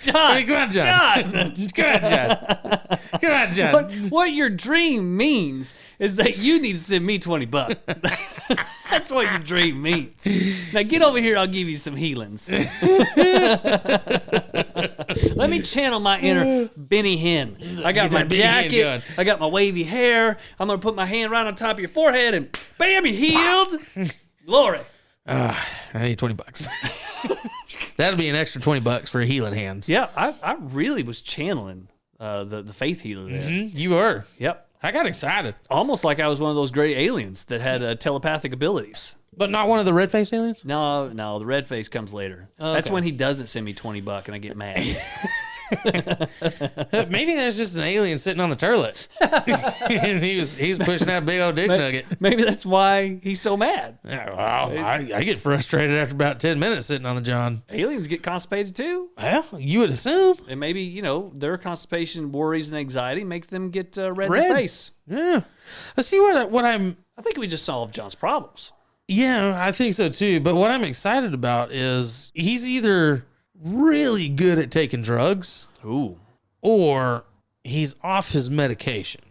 I mean, come on, John. Come on, John. Come on, John. What your dream means is that you need to send me $20. That's what your dream means. Now get over here, I'll give you some healings. Let me channel my inner Benny Hinn. I got Get my that Benny Hinn jacket, going. I got my wavy hair. I'm gonna put my hand right on top of your forehead and bam, you're healed. Glory. I need $20. That'll be an extra $20 for healing hands. Yeah, I really was channeling the faith healer there. You were. Yep. I got excited. Almost like I was one of those gray aliens that had telepathic abilities. But not one of the red-faced aliens? No, the red face comes later. That's when he doesn't send me $20 and I get mad. Maybe there's just an alien sitting on the toilet. And he's pushing that big old dick nugget. Maybe that's why he's so mad. Yeah, well, I get frustrated after about 10 minutes sitting on the John. Aliens get constipated too. Well, you would assume. And maybe, their constipation, worries, and anxiety make them get red in Red. the face. Yeah. I see what I'm... I think we just solved John's problems. Yeah, I think so too. But what I'm excited about is he's either really good at taking drugs Ooh. or he's off his medication.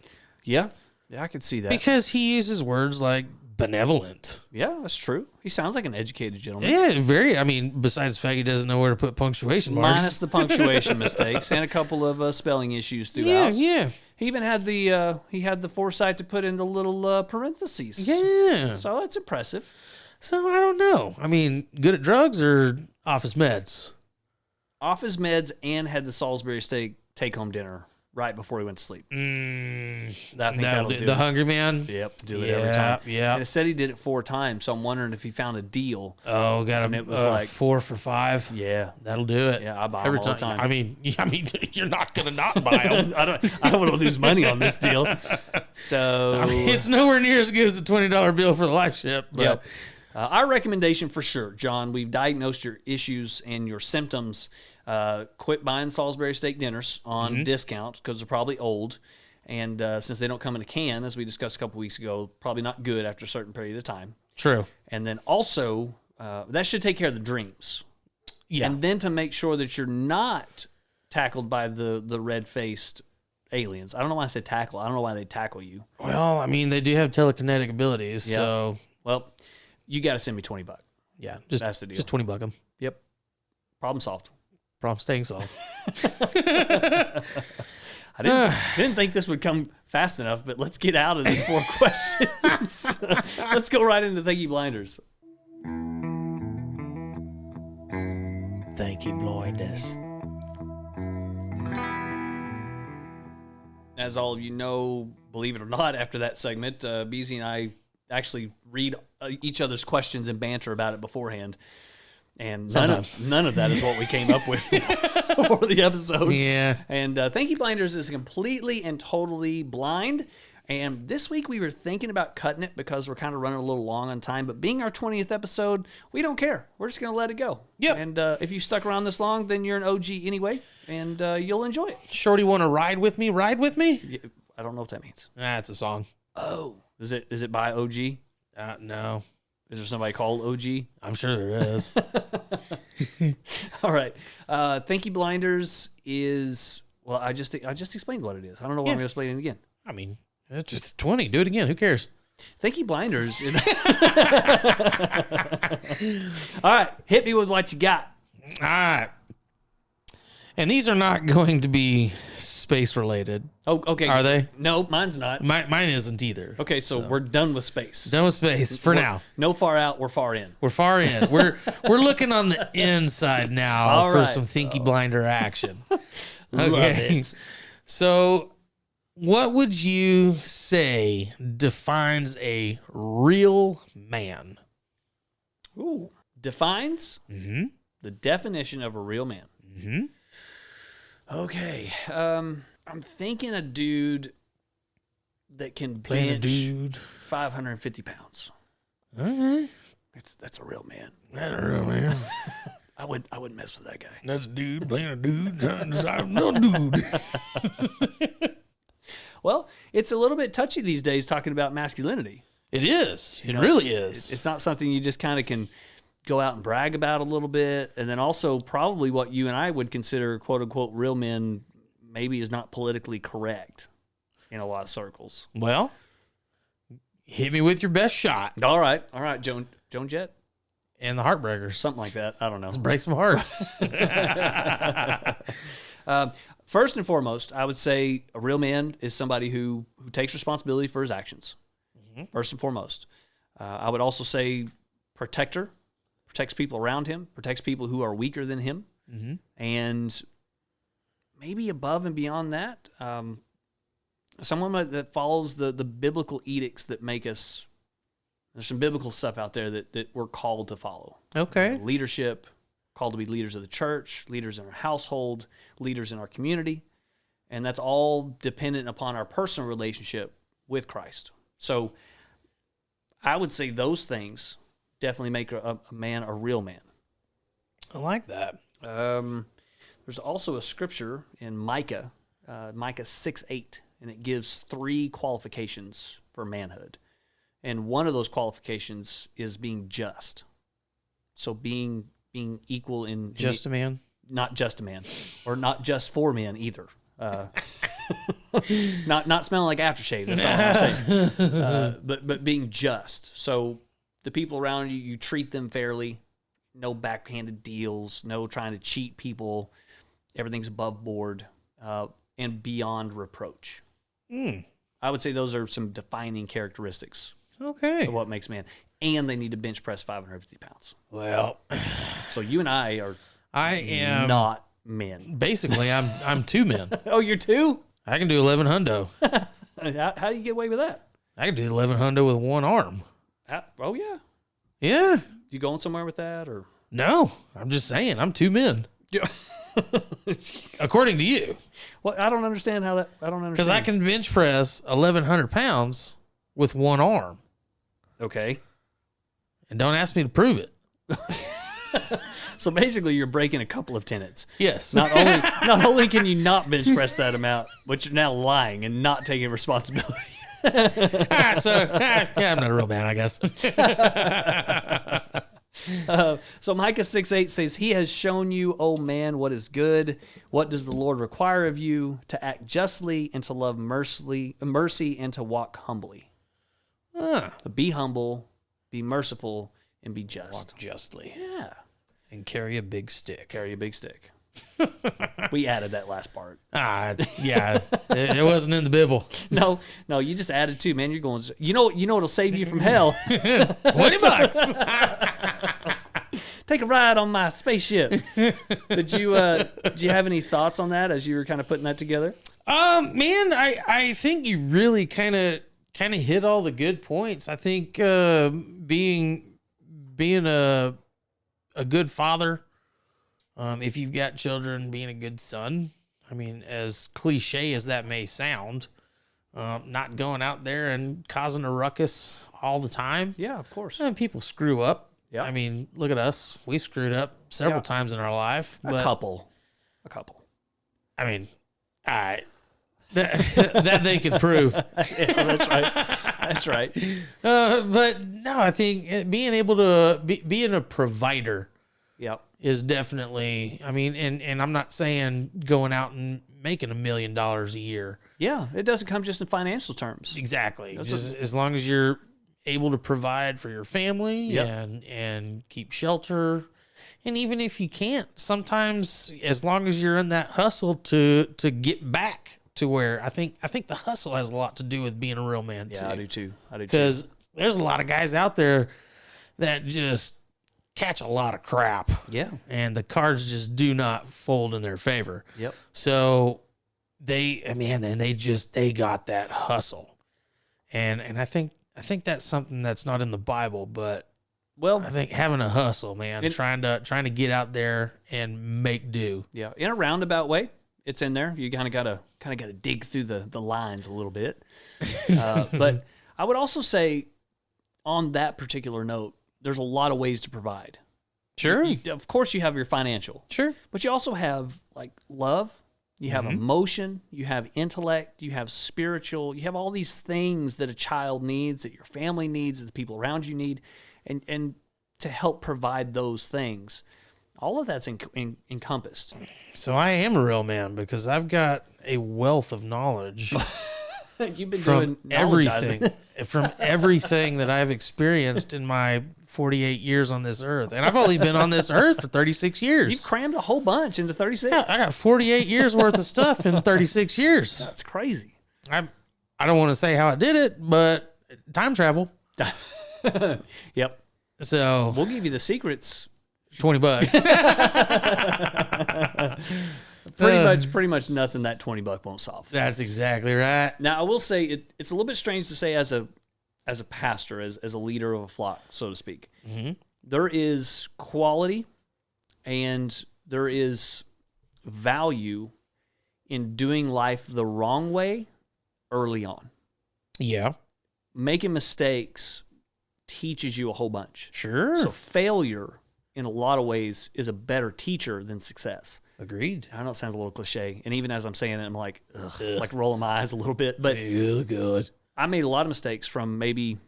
Yeah, I could see that. Because he uses words like benevolent. Yeah, that's true. He sounds like an educated gentleman. Yeah, very. I mean, besides the fact he doesn't know where to put punctuation marks. Minus the punctuation mistakes and a couple of spelling issues throughout. Yeah. He even had the foresight to put in the little parentheses. Yeah. So that's impressive. So I don't know. I mean, good at drugs or office meds? Off his meds and had the Salisbury steak take-home dinner right before he went to sleep. I think that'll do the it. Hungry Man? Yep, do it every time. Yeah. And it said he did it 4 times, so I'm wondering if he found a deal. Oh, got And a it was like 4 for $5. Yeah. That'll do it. Yeah, I buy every them all the time. I mean, you're not gonna not buy them. I don't want to lose money on this deal. So I mean, it's nowhere near as good as a $20 bill for the life ship. But yep. Our recommendation for sure, John, we've diagnosed your issues and your symptoms. Quit buying Salisbury steak dinners on discounts because they're probably old. And since they don't come in a can, as we discussed a couple weeks ago, probably not good after a certain period of time. True. And then also, that should take care of the dreams. Yeah. And then to make sure that you're not tackled by the red-faced aliens. I don't know why I said tackle. I don't know why they tackle you. Well, I mean, they do have telekinetic abilities, Yep. so Well, you got to send me $20. yeah, That's the deal. just $20 them. Yep. Problem solved. Problem staying solved. I didn't think this would come fast enough, but let's get out of these 4 questions. Let's go right into Thinky Blinders. Thank you, blindness. As all of you know, believe it or not, after that segment, BZ and I actually read each other's questions and banter about it beforehand. And none of that is what we came up with for the episode. Yeah. And Thank You Blinders is completely and totally blind. And this week we were thinking about cutting it because we're kind of running a little long on time. But being our 20th episode, we don't care. We're just going to let it go. Yep. And if you stuck around this long, then you're an OG anyway, and you'll enjoy it. Shorty, want to ride with me? Ride with me? Yeah, I don't know what that means. It's a song. Oh, is it by OG? No. Is there somebody called OG? I'm sure there is. All right. Thank You Blinders is, well, I just explained what it is. I don't know why I'm going to explain it again. I mean, it's just 20. Do it again. Who cares? Thank You Blinders. All right. Hit me with what you got. All right. And these are not going to be space related. Oh, okay. Are they? No, mine's not. Mine isn't either. Okay, so we're done with space. Done with space for now. No far out, we're far in. We're far in. We're looking on the inside now All for right. some Thinky Blinder action. Love it. So, what would you say defines a real man? Ooh. Defines the definition of a real man. Mm-hmm. Okay. I'm thinking a dude that can bench 550 pounds. Okay. That's a real man. That's a real man. I wouldn't mess with that guy. That's a dude playing a dude. No dude. Well, it's a little bit touchy these days talking about masculinity. It is. It really is. It's not something you just kind of can go out and brag about a little bit. And then also probably what you and I would consider quote unquote real men maybe is not politically correct in a lot of circles. Well, hit me with your best shot. All right, Joan Jett? And the Heartbreakers. Something like that. I don't know. Let's break some hearts. First and foremost, I would say a real man is somebody who takes responsibility for his actions. Mm-hmm. First and foremost. I would also say protector. Protects people around him, protects people who are weaker than him, and maybe above and beyond that, someone that follows the biblical edicts that make us. There's some biblical stuff out there that we're called to follow. Okay. Leadership, called to be leaders of the church, leaders in our household, leaders in our community, and that's all dependent upon our personal relationship with Christ. So I would say those things definitely make a man a real man. I like that. There's also a scripture in Micah 6:8, and it gives 3 qualifications for manhood. And one of those qualifications is being just. So being equal in just a man? Not just a man, or not just for men either. Not smelling like aftershave. That's not what I'm saying. But being just. So the people around you, you treat them fairly. No backhanded deals. No trying to cheat people. Everything's above board and beyond reproach. I would say those are some defining characteristics. Okay. Of what makes man. And they need to bench press 550 pounds. Well, so you and I am not men. Basically, I'm 2 men. Oh, you're 2? I can do 11 hundo. How do you get away with that? I can do 11 hundo with 1 arm. Oh, yeah. Yeah. You going somewhere with that, or? No, I'm just saying, I'm 2 men. Yeah. According to you. Well, I don't understand how that. I don't understand. Because I can bench press 1,100 pounds with 1 arm. Okay. And don't ask me to prove it. So basically, you're breaking a couple of tenets. Yes. Not only can you not bench press that amount, but you're now lying and not taking responsibility. Yeah, I'm not a real man, I guess. So Micah 6:8 says, "He has shown you, O man, what is good. What does the Lord require of you? To act justly and to love mercy and to walk humbly." So be humble, be merciful, and be just. Walk justly. Yeah. And carry a big stick. Carry a big stick. We added that last part. Yeah, it wasn't in the Bible. No, you just added 2, man. You're going, you know what'll save you from hell? $20. Take a ride on my spaceship. Did you have any thoughts on that as you were kind of putting that together? Man, I think you really kind of hit all the good points. I think being a good father, if you've got children, being a good son. I mean, as cliche as that may sound, not going out there and causing a ruckus all the time. Yeah, of course. People screw up. Yeah. I mean, look at us. We screwed up several times in our life. A couple. I mean, that they could prove. Yeah, that's right. That's right. But no, I think being able to being a provider is definitely, I mean, and I'm not saying going out and making $1 million a year. Yeah, it doesn't come just in financial terms. Exactly. Just as long as you're able to provide for your family and keep shelter. And even if you can't, sometimes as long as you're in that hustle to get back to where I think the hustle has a lot to do with being a real man too. Yeah, I do too. Because there's a lot of guys out there that just catch a lot of crap. Yeah. And the cards just do not fold in their favor. Yep. So they got that hustle. And I think that's something that's not in the Bible, but I think having a hustle, man, trying to get out there and make do. Yeah, in a roundabout way, it's in there. You kind of gotta dig through the lines a little bit. But I would also say, on that particular note, there's a lot of ways to provide. Sure. Of course, you have your financial. Sure. But you also have like love. You have emotion, you have intellect, you have spiritual, you have all these things that a child needs, that your family needs, that the people around you need, and to help provide those things. All of that's encompassed. So I am a real man because I've got a wealth of knowledge. You've been from doing everything, from everything that I've experienced in my 48 years on this earth. And I've only been on this earth for 36 years. You've crammed a whole bunch into 36. Yeah, I got 48 years worth of stuff in 36 years. That's crazy. I don't want to say how I did it, but time travel. Yep. So we'll give you the secrets. $20. Pretty much nothing that $20 won't solve. That's exactly right. Now, I will say it's a little bit strange to say as a pastor, as a leader of a flock, so to speak. Mm-hmm. There is quality and there is value in doing life the wrong way early on. Yeah. Making mistakes teaches you a whole bunch. Sure. So failure, in a lot of ways, is a better teacher than success. Agreed. I know it sounds a little cliche, and even as I'm saying it, I'm like, ugh, like rolling my eyes a little bit. But good. I made a lot of mistakes from maybe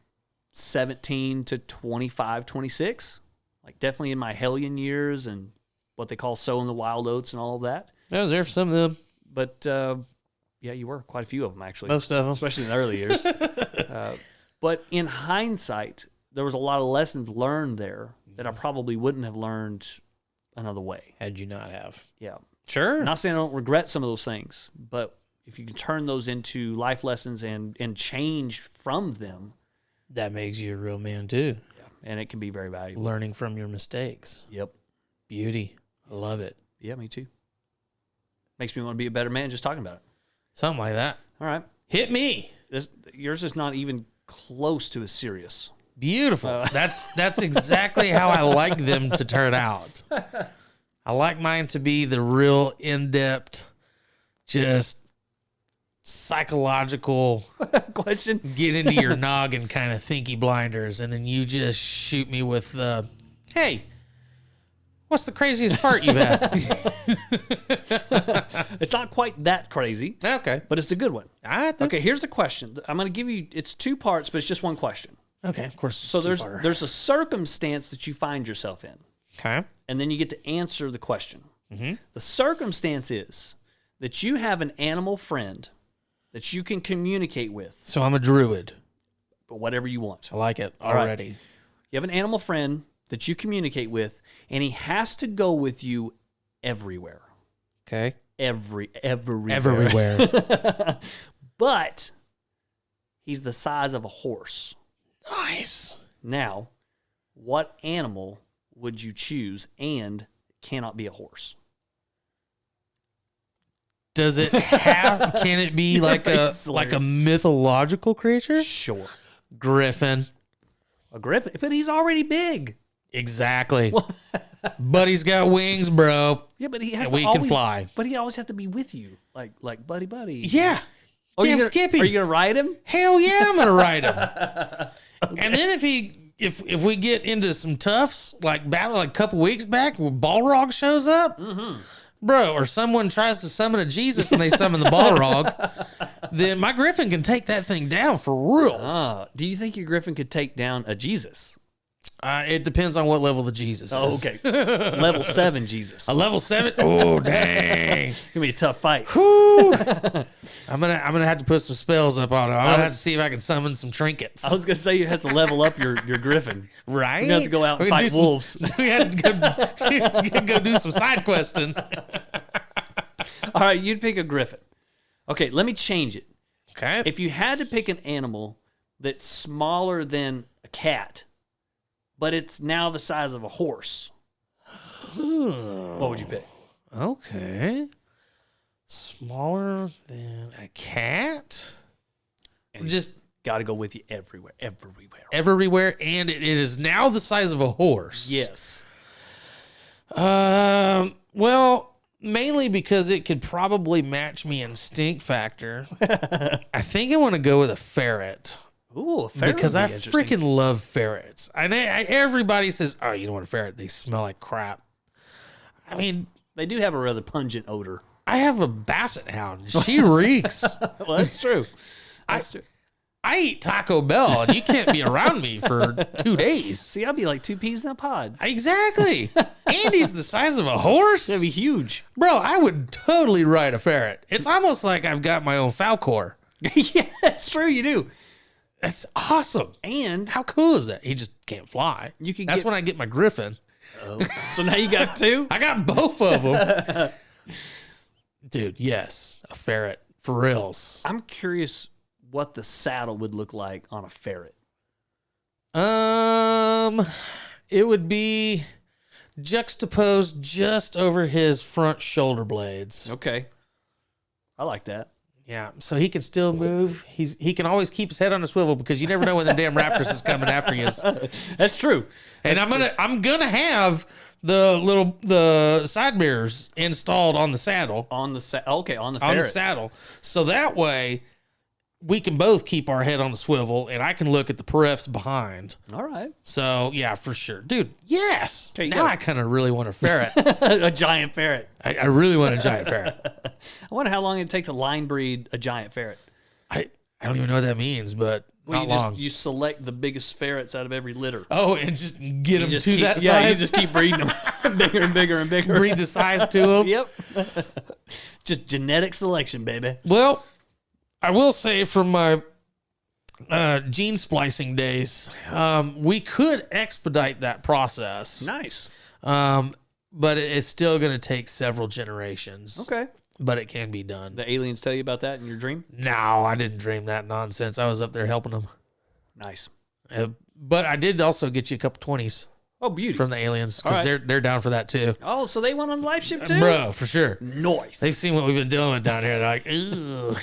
17 to 25, 26. Like definitely in my hellion years and what they call sowing the wild oats and all of that. I was there for some of them. But yeah, you were quite a few of them actually. Most of them, especially in the early years. But in hindsight, there was a lot of lessons learned there that I probably wouldn't have learned another way. Had you not have. Yeah. Sure. Not saying I don't regret some of those things, but if you can turn those into life lessons and change from them, that makes you a real man too. Yeah. And it can be very valuable. Learning from your mistakes. Yep. Beauty. I love it. Yeah, me too. Makes me want to be a better man just talking about it. Something like that. All right. Hit me. Yours is not even close to as serious. Beautiful. That's exactly how I like them to turn out. I like mine to be the real in-depth, just psychological question. Get into your noggin kind of thinky blinders, and then you just shoot me with the, hey, what's the craziest fart you've had? It's not quite that crazy. Okay. But it's a good one. Okay, here's the question. I'm going to give you, it's 2 parts, but it's just one question. Okay, of course. So there's a circumstance that you find yourself in. Okay. And then you get to answer the question. Mm-hmm. The circumstance is that you have an animal friend that you can communicate with. So I'm a druid. But whatever you want. I like it already. Right. You have an animal friend that you communicate with, and he has to go with you everywhere. Okay. Everywhere. But he's the size of a horse. Nice. Now, what animal would you choose and cannot be a horse? Does it have? Can it be like a mythological creature? Sure. Griffin. A griffin, but he's already big. Exactly. But he's got wings, bro. Yeah, but he has. And we can fly. But he always has to be with you, like buddy. Yeah. Damn Skippy. Are you gonna ride him? Hell yeah, I'm gonna ride him. Okay. And then if we get into some toughs, like battle like a couple weeks back where Balrog shows up, bro, or someone tries to summon a Jesus and they summon the Balrog, then my Griffin can take that thing down for reals. Do you think your Griffin could take down a Jesus? It depends on what level the Jesus is. Oh, okay. Level 7 Jesus. A level 7? Oh, dang. It's gonna be a tough fight. I'm gonna have to put some spells up on him. I'm gonna have to see if I can summon some trinkets. I was gonna say you have to level up your Griffin. Right? You have to go out and fight wolves. We had to go do some side questing. All right, you'd pick a Griffin. Okay, let me change it. Okay. If you had to pick an animal that's smaller than a cat, but it's now the size of a horse, what would you pick? Okay. Smaller than a cat? And just got to go with you everywhere. Everywhere, and it is now the size of a horse. Yes. Well, mainly because it could probably match me in stink factor. I think I want to go with a ferret. Ooh, a ferret. Because I freaking love ferrets. Everybody says, "Oh, you don't want a ferret. They smell like crap." I mean, they do have a rather pungent odor. I have a basset hound. She reeks. Well, that's true. That's true. I eat Taco Bell, and you can't be around me for 2 days. See, I'd be like 2 peas in a pod. Exactly. Andy's the size of a horse. That'd be huge. Bro, I would totally ride a ferret. It's almost like I've got my own Falcor. Yeah, that's true. You do. That's awesome. And how cool is that? He just can't fly. That's when I get my Griffin. Oh, so now you got 2? I got both of them. Dude, yes, a ferret for reals. I'm curious what the saddle would look like on a ferret. It would be juxtaposed just over his front shoulder blades. Okay, I like that. Yeah, so he can still move. He can always keep his head on a swivel because you never know when the damn Raptors is coming after you. That's true. And I'm gonna have the side mirrors installed on the saddle. On the ferret. On the saddle. So that way we can both keep our head on the swivel and I can look at the perfs behind. All right. So yeah, for sure. Dude, yes. Okay, now I kind of really want a ferret. A giant ferret. I really want a giant ferret. I wonder how long it takes to line breed a giant ferret. I don't even know what that means, but not long. You select the biggest ferrets out of every litter. Oh, and just get them to that size? Yeah, you just keep breeding them bigger and bigger and bigger. Breed the size to them? Yep. Just genetic selection, baby. Well, I will say from my gene splicing days, we could expedite that process. Nice. But it's still going to take several generations. Okay. But it can be done. The aliens tell you about that in your dream? No, I didn't dream that nonsense. I was up there helping them. Nice. But I did also get you a couple 20s. Oh, beauty. From the aliens, because they're down for that too. Oh, so they went on the life ship too? Bro, for sure. Nice. They've seen what we've been doing down here. They're like, oh,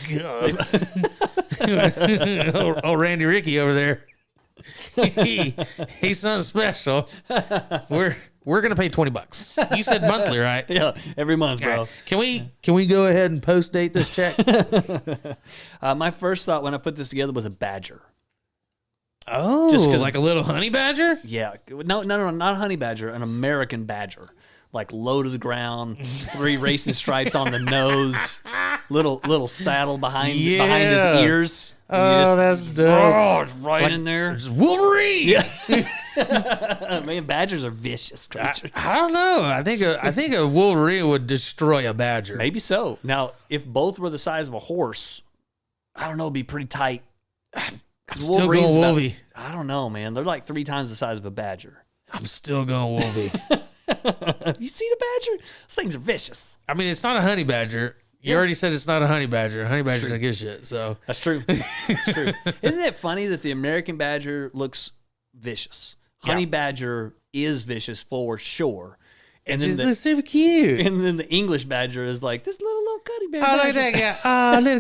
God. Oh, Randy Ricky over there. He's something special. We're gonna pay $20. You said monthly, right? Yeah, every month, bro. Right. Can we go ahead and post date this check? My first thought when I put this together was a badger. Oh, just like a little honey badger? Yeah. No, not a honey badger, an American badger. Like low to the ground, 3 racing stripes on the nose, little saddle behind his ears. Oh, that's dope. Right in there. Just Wolverine. Yeah. Man, badgers are vicious creatures. I don't know. I think a Wolverine would destroy a badger. Maybe so. Now, if both were the size of a horse, I don't know, it'd be pretty tight. I'm still going Wolvie. I don't know, man. They're like 3 times the size of a badger. I'm still going Wolvie. You see the badger? Those things are vicious. I mean, it's not a honey badger. You already said it's not a honey badger. A honey badger doesn't give a shit. So That's true. That's true. Isn't it funny that the American badger looks vicious? Honey badger is vicious for sure. And it then just looks super cute. And then the English badger is like this little cuddy bear. Oh, look at that guy. Oh, little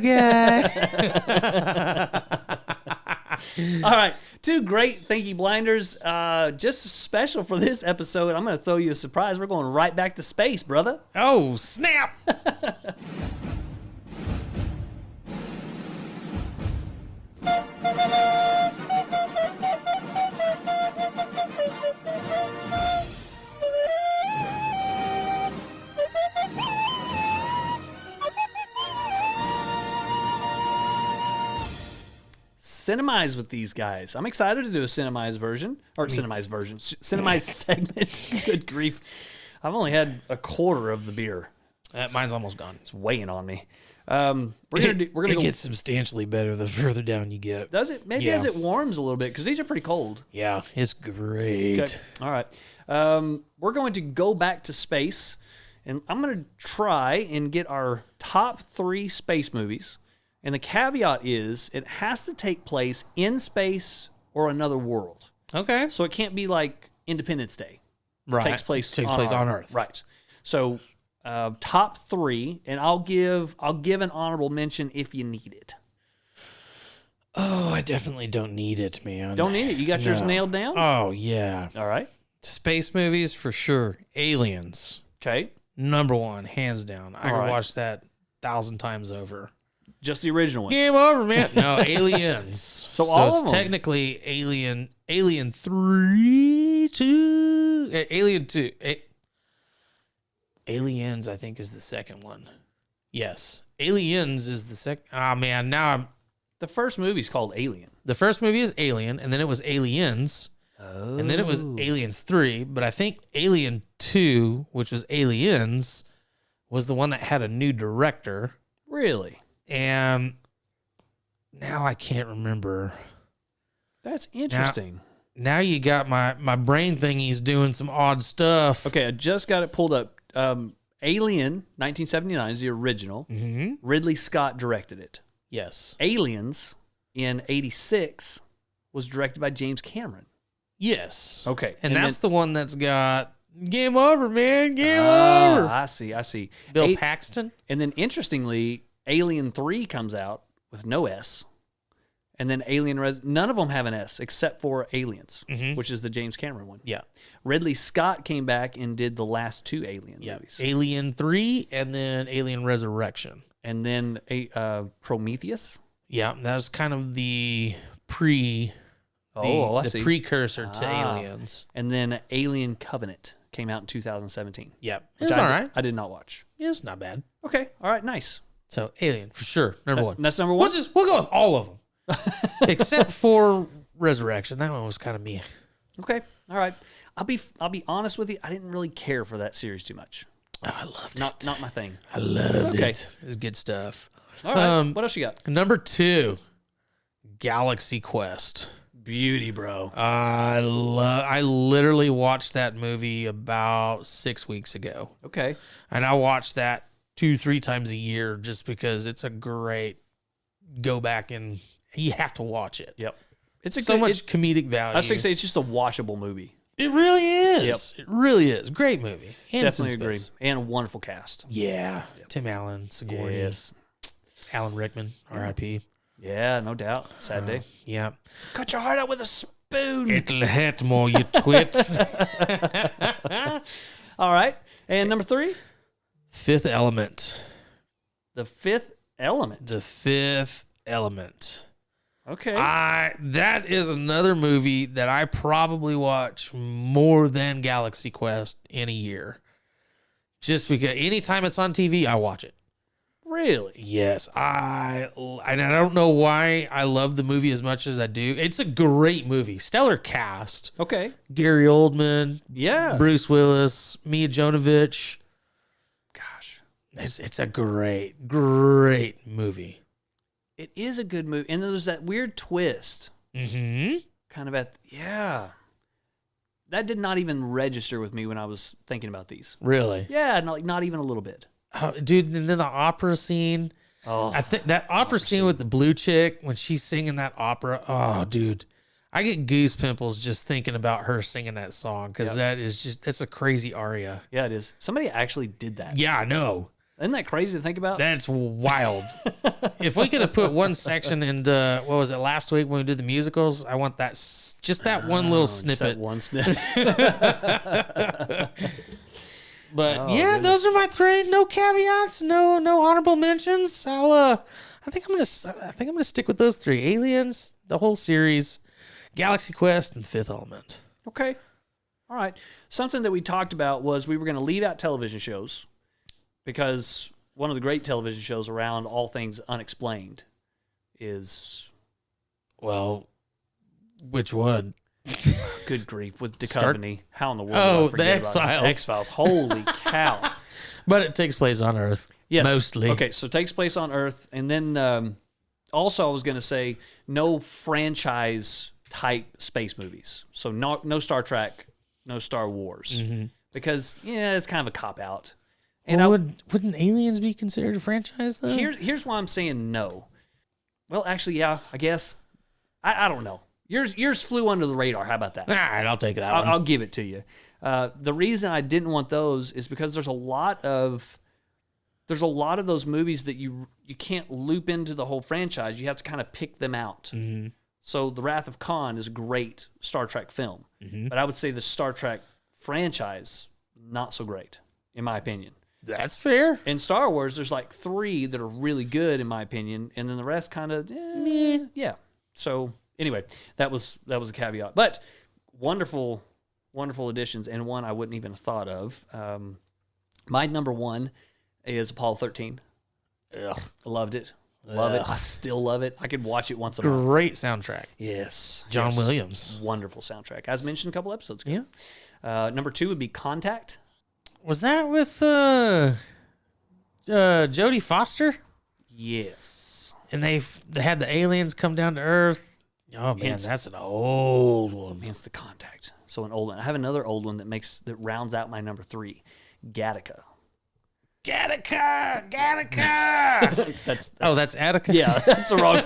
guy. All right. 2 great Thank You Blinders. Just special for this episode, I'm going to throw you a surprise. We're going right back to space, brother. Oh, snap. Cinemized with these guys. I'm excited to do a cinemized version. Cinemized segment. Good grief. I've only had a quarter of the beer. Mine's almost gone. It's weighing on me. We're gonna It go. gets substantially better the further down you get. Does it? Maybe as it warms a little bit, because these are pretty cold. Yeah, it's great. Okay. All right. We're going to go back to space, and I'm going to try and get our top 3 space movies. And the caveat is it has to take place in space or another world. Okay. So it can't be like Independence Day. Right. Takes place on Earth. Right. So top 3, and I'll give an honorable mention if you need it. Oh, I definitely don't need it, man. Don't need it. You got yours nailed down? Oh, yeah. All right. Space movies for sure. Aliens. Okay. Number 1, hands down. I could right. watch that 1,000 times over. Just the original one. Game over, man. No, Aliens. So all it's of them. Technically Alien 3, 2, Alien 2. Aliens, I think, is the second one. Yes. Aliens is the second. Oh, man. Now The first movie's called Alien. the first movie is Alien, and then it was Aliens. Oh. And then it was Aliens 3, but I think Alien 2, which was Aliens, was the one that had a new director. Really? And now I can't remember. That's interesting. Now you got my brain thingy's doing some odd stuff. Okay, I just got it pulled up. Alien, 1979 is the original. Mm-hmm. Ridley Scott directed it. Yes. Aliens in 86 was directed by James Cameron. Yes. Okay. And that's the one that's got game over, man. Game over. I see. Bill Paxton. And then interestingly, Alien 3 comes out with no S. And then none of them have an S except for Aliens, which is the James Cameron one. Yeah. Ridley Scott came back and did the last 2 Alien movies. Alien 3 and then Alien Resurrection. And then Prometheus. Yeah, that was kind of the I see. precursor to Aliens. And then Alien Covenant came out in 2017. Yeah. Which It's all right. I did not watch. It's not bad. Okay. All right. Nice. So Alien for sure, number 1. That's number 1. We'll go with all of them, except for Resurrection. That one was kind of me. Okay. All right. I'll be honest with you. I didn't really care for that series too much. Oh, I loved it. Not my thing. I loved okay. it. It was good stuff. All right. What else you got? Number 2, Galaxy Quest. Beauty, bro. I literally watched that movie about 6 weeks ago. Okay. And I watched that 2-3 times a year just because it's a great go back and you have to watch it. Yep. It's so much comedic value. I was going to say it's just a watchable movie. It really is. Yep. It really is. Great movie. And Definitely agree. And a wonderful cast. Yeah. Yep. Tim Allen, Sigourney. Yes. Alan Rickman, R.I.P. Yeah, no doubt. Sad day. Yeah. Cut your heart out with a spoon. It'll hurt more, you twits. All right. And number 3? Fifth Element. The Fifth Element. The Fifth Element. Okay. That is another movie that I probably watch more than Galaxy Quest in a year. Just because anytime it's on TV, I watch it. Really? Yes. I don't know why I love the movie as much as I do. It's a great movie. Stellar cast. Okay. Gary Oldman. Yeah. Bruce Willis. Mia Jovovich. Gosh. It's a great movie. It is a good movie. And there's that weird twist. Mm-hmm. Kind of that did not even register with me when I was thinking about these. Really? Yeah, not even a little bit. Oh, dude, and then the opera scene. Oh, I think that opera scene with the blue chick when she's singing that opera. Oh, dude, I get goose pimples just thinking about her singing that song because that's a crazy aria. yeah, it is. Somebody actually did that. Yeah, I know. Isn't that crazy to think about? That's wild. If we could have put one section into, what was it, last week when we did the musicals, I want that, just that one little Just snippet. that one snippet. But those are my three. No caveats, no honorable mentions. I think I'm gonna stick with those three: Aliens, the whole series, Galaxy Quest, and Fifth Element. Okay. All right. Something that we talked about was we were going to leave out television shows because one of the great television shows around all things unexplained is... Well, which one? Good grief, with Duchovny. How in the world? Oh, did I forget the about X-Files. that? X-Files. Holy cow. But it takes place on Earth. Yes. Mostly. Okay, so it takes place on Earth. And then also I was going to say no franchise type space movies. So no Star Trek, no Star Wars. Mm-hmm. Because, it's kind of a cop-out. And And wouldn't Aliens be considered a franchise, though? here's why I'm saying no. Well, actually, yeah, I guess. I don't know. Yours flew under the radar. How about that? All right, I'll take that one. I'll give it to you. The reason I didn't want those is because there's a lot of those movies that you can't loop into the whole franchise. You have to kind of pick them out. Mm-hmm. So The Wrath of Khan is a great Star Trek film, but I would say the Star Trek franchise not so great, in my opinion. That's fair. In Star Wars, there's like 3 that are really good, in my opinion, and then the rest kind of, yeah. So anyway, that was a caveat, but wonderful, wonderful additions, and one I wouldn't even have thought of. My number 1 is Apollo 13. Ugh. I loved it. Love it. I still love it. I could watch it once a month. Great soundtrack. Yes. John Williams. Wonderful soundtrack, as mentioned a couple episodes ago. Yeah. Number 2 would be Contact. Was that with Jodie Foster? Yes. And they had the aliens come down to Earth. Oh man, that's an old one. It's the Contact. So an old one. I have another old one that rounds out my number 3, Gattaca. Gattaca. That's Attica. yeah, that's the wrong.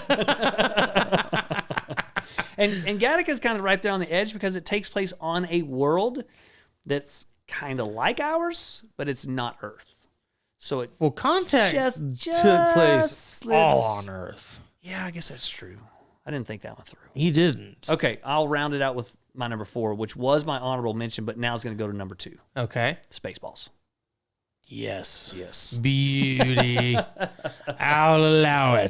and Gattaca is kind of right there on the edge because it takes place on a world that's kind of like ours, but it's not Earth. So it Contact just took place lives- all on Earth. Yeah, I guess that's true. I didn't think that one through. He didn't. Okay, I'll round it out with my number 4, which was my honorable mention, but now it's going to go to number 2. Okay. Spaceballs. Yes. Yes. Beauty. I'll allow it.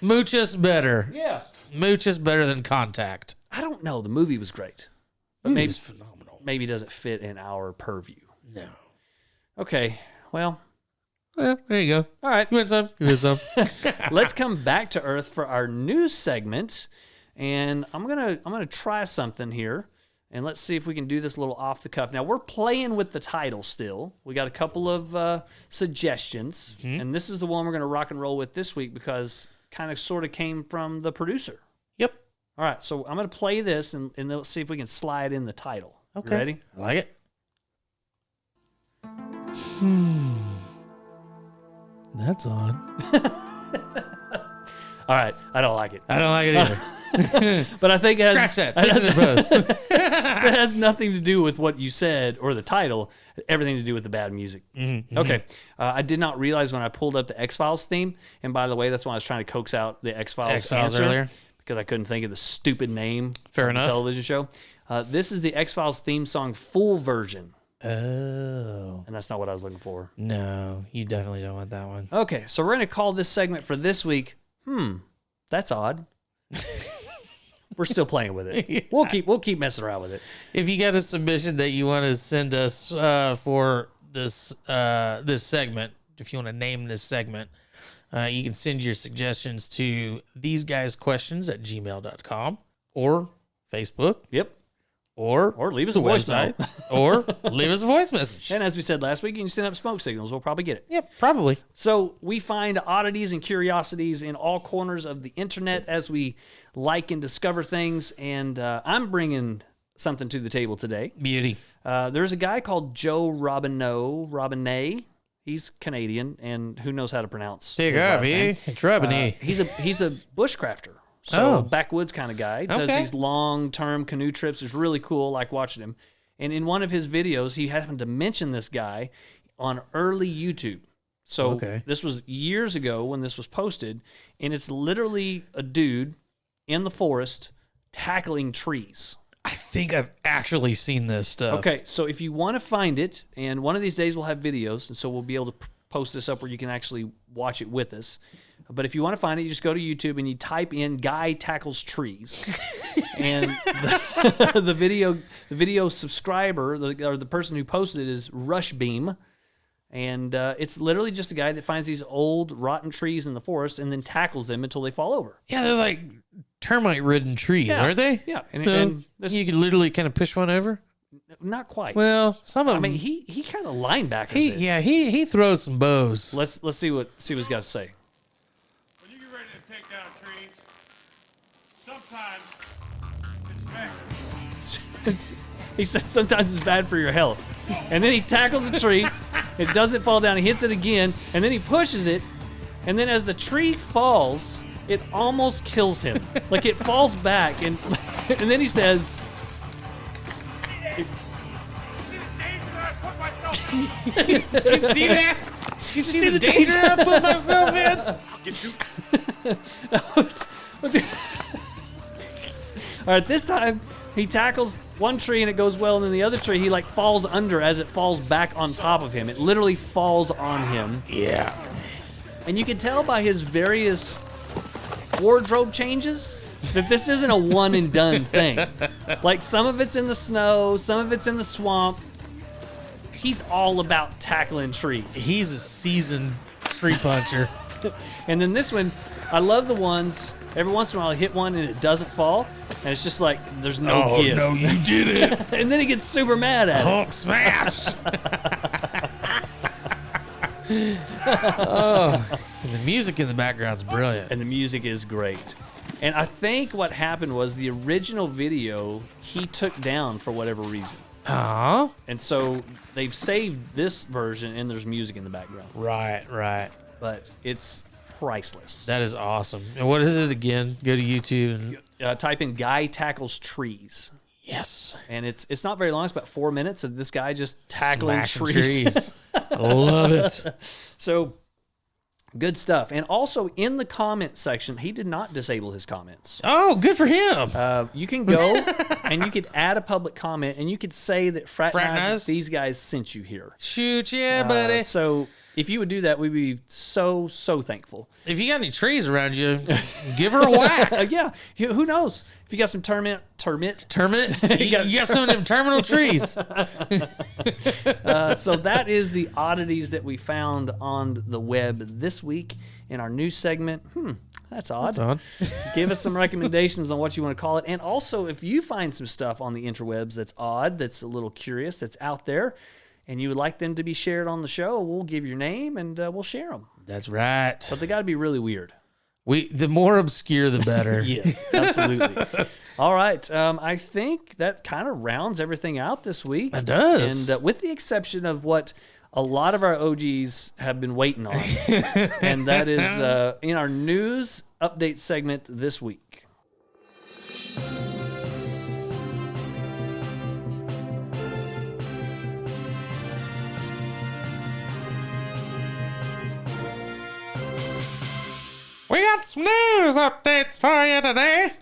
Muchas better. Yeah. Muchas better than Contact. I don't know. The movie was great. But It maybe was phenomenal. maybe doesn't fit in our purview. No. Okay. Well, Well, there you go. all right. You win some. You win some. Let's come back to Earth for our news segment, and I'm gonna try something here, and let's see if we can do this a little off the cuff. Now we're playing with the title still. We got a couple of suggestions, and this is the one we're gonna rock and roll with this week because kind of sort of came from the producer. Yep. All right, so I'm gonna play this, and then let's see if we can slide in the title. Okay. You ready? I like it. That's odd. All right, I don't like it, I don't like it either. but I think it has, Scratch that. Fix it in post. it has nothing to do with what you said or the title. Everything to do with the bad music. Mm-hmm. Okay. I did not realize when I pulled up the X-Files theme, and by the way, that's why I was trying to coax out the X-Files answer, earlier. because I couldn't think of the stupid name Fair of the enough. television show. This is the X-Files theme song full version, Oh. and that's not what I was looking for. No, you definitely don't want that one. Okay, so we're going to call this segment for this week, that's odd. We're still playing with it. Yeah. We'll keep messing around with it. If you got a submission that you want to send us for this segment, if you want to name this segment, you can send your suggestions to theseguysquestions@gmail.com or Facebook. Yep. or leave us a voice note. or leave us a voice message. And as we said last week, you can send up smoke signals. We'll probably get it. Yep, probably. So we find oddities and curiosities in all corners of the internet as we like and discover things. And I'm bringing something to the table today. Beauty. There's a guy called Joe Robinet. He's Canadian, and who knows how to pronounce his last name. It's Robinet. He's a bushcrafter. So backwoods kind of guy. Does these long-term canoe trips. It's really cool. I like watching him. And in one of his videos, he happened to mention this guy on early YouTube. So this was years ago when this was posted, and it's literally a dude in the forest tackling trees. I think I've actually seen this stuff. Okay, so if you want to find it, and one of these days we'll have videos, and so we'll be able to post this up where you can actually watch it with us. But if you want to find it, you just go to YouTube and you type in "guy tackles trees," and the video subscriber or the person who posted it is Rushbeam, and it's literally just a guy that finds these old rotten trees in the forest and then tackles them until they fall over. Yeah, they're like termite-ridden trees, aren't they? Yeah, and you could literally kind of push one over. Not quite. Well, some of them. I mean, he kind of linebackers it. Yeah, he throws some bows. Let's see what he's got to say. When you get ready to take down trees, sometimes it's best. He says sometimes it's bad for your health. And then he tackles a tree. It doesn't fall down. He hits it again, and then he pushes it. And then as the tree falls, it almost kills him. Like it falls back, and then he says, Did you see that? Did you see the danger I put myself in? I'll get you. All right, this time he tackles one tree and it goes well, and then the other tree he like falls under as it falls back on top of him. It literally falls on him. Yeah. And you can tell by his various wardrobe changes that this isn't a one and done thing. Like some of it's in the snow, some of it's in the swamp. He's all about tackling trees. He's a seasoned tree puncher. And then this one, I love the ones, every once in a while I hit one and it doesn't fall, and it's just like, there's no give. Oh, no, you did it. And then he gets super mad at it. Hulk smash. Oh, and the music in the background's brilliant. And the music is great. And I think what happened was the original video he took down for whatever reason. Aw. And so they've saved this version and there's music in the background. Right. But it's priceless. That is awesome. And what is it again? Go to YouTube and Type in "guy tackles trees." yes. And it's not very long. It's about 4 minutes of this guy just tackling Smashing trees. I love it. So good stuff. And also in the comment section, he did not disable his comments. Oh, good for him. You can go and you could add a public comment and you could say that Fraternize these guys sent you here. Shoot, yeah, buddy. So if you would do that, we'd be so thankful. If you got any trees around you, give her a whack. Yeah, who knows? If you got some termite. Termite? You got some of them terminal trees. So that is the oddities that we found on the web this week in our news segment. That's odd. That's odd. Give us some recommendations on what you want to call it. And also, if you find some stuff on the interwebs that's odd, that's a little curious, that's out there, and you would like them to be shared on the show, we'll give your name and we'll share them. That's right. But they got to be really weird. The more obscure, the better. Yes, absolutely. All right. I think that kind of rounds everything out this week. It does. And with the exception of what a lot of our OGs have been waiting on, and that is in our news update segment this week. We got some news updates for you today.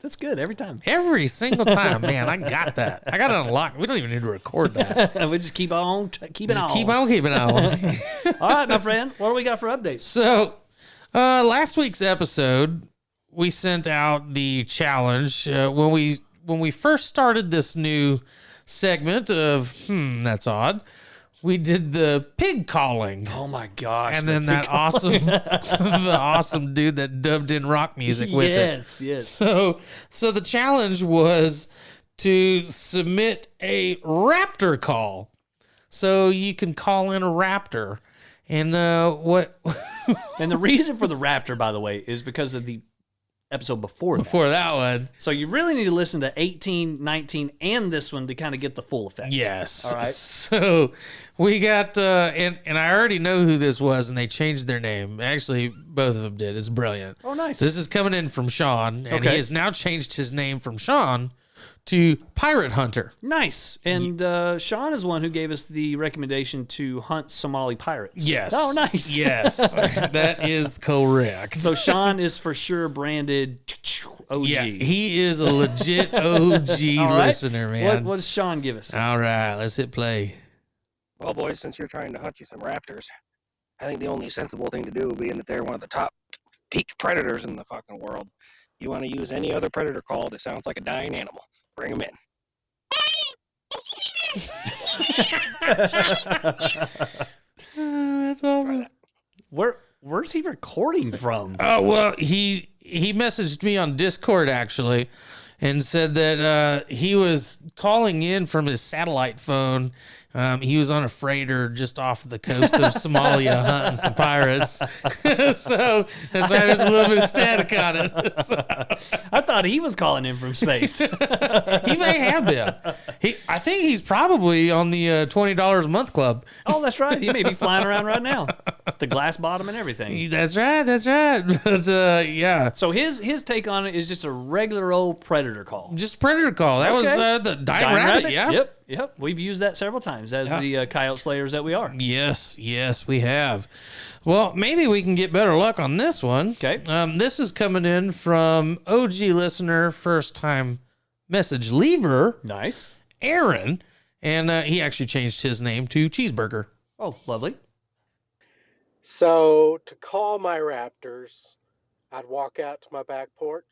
That's good every time. Every single time, man. I got that. I got it unlocked. We don't even need to record that. We just keep on keeping on. Keep on keeping on. All right, my friend. What do we got for updates? So, last week's episode, we sent out the challenge when we first started this new segment of that's odd. We did the pig calling. Oh my gosh! And then that the awesome dude that dubbed in rock music with it. Yes. So the challenge was to submit a raptor call. So you can call in a raptor. And what? And the reason for the raptor, by the way, is because of the episode before that one. So you really need to listen to 18, 19, and this one to kind of get the full effect. Yes. All right. So we got, and I already know who this was, and they changed their name. Actually, both of them did. It's brilliant. Oh, nice. This is coming in from Sean, and Okay. he has now changed his name from Sean to Pirate Hunter. Nice. And Sean is one who gave us the recommendation to hunt Somali pirates. Yes. Oh, nice. Yes. That is correct. So Sean is for sure branded OG. Yeah, he is a legit OG All right. listener, man. What does Sean give us? All right, let's hit play. Well, boys, since you're trying to hunt you some raptors, I think the only sensible thing to do, being that they're one of the top peak predators in the fucking world, you want to use any other predator call that sounds like a dying animal. Bring them in. That's awesome. Where's he recording from? Oh, well, he messaged me on Discord, actually, and said that he was calling in from his satellite phone. He was on a freighter just off the coast of Somalia hunting some pirates. So that's why there's a little bit of static on it. So, I thought he was calling in from space. he may have been. I think he's probably on the $20 a month club. Oh, that's right. He may be flying around right now. The glass bottom and everything. That's right. That's right. But yeah. So his take on it is just a regular old predator call. Just predator call. That was the dying rabbit. Yeah. Yep. We've used that several times as the coyote slayers that we are. Yes, we have. Well, maybe we can get better luck on this one. Okay. This is coming in from OG listener, first time message leaver, Nice. Aaron, and he actually changed his name to Cheeseburger. Oh, lovely. So to call my raptors, I'd walk out to my back porch,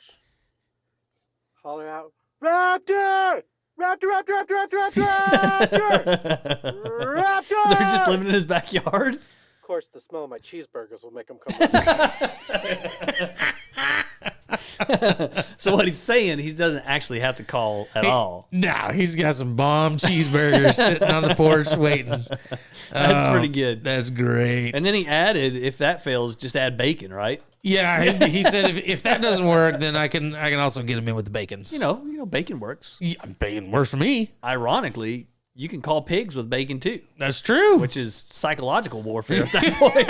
holler out, "Raptor! Raptor, raptor, raptor, raptor, raptor, raptor!" They're just living in his backyard. Of course, the smell of my cheeseburgers will make them come running. So what he's saying, he doesn't actually have to call at all. No, he's got some bomb cheeseburgers sitting on the porch waiting. That's pretty good. That's great. And then he added, if that fails, just add bacon, right? Yeah, he said if that doesn't work, then I can also get him in with the bacons. You know, bacon works. Yeah, bacon works for me. Ironically, you can call pigs with bacon too, That's true. which is psychological warfare at that point.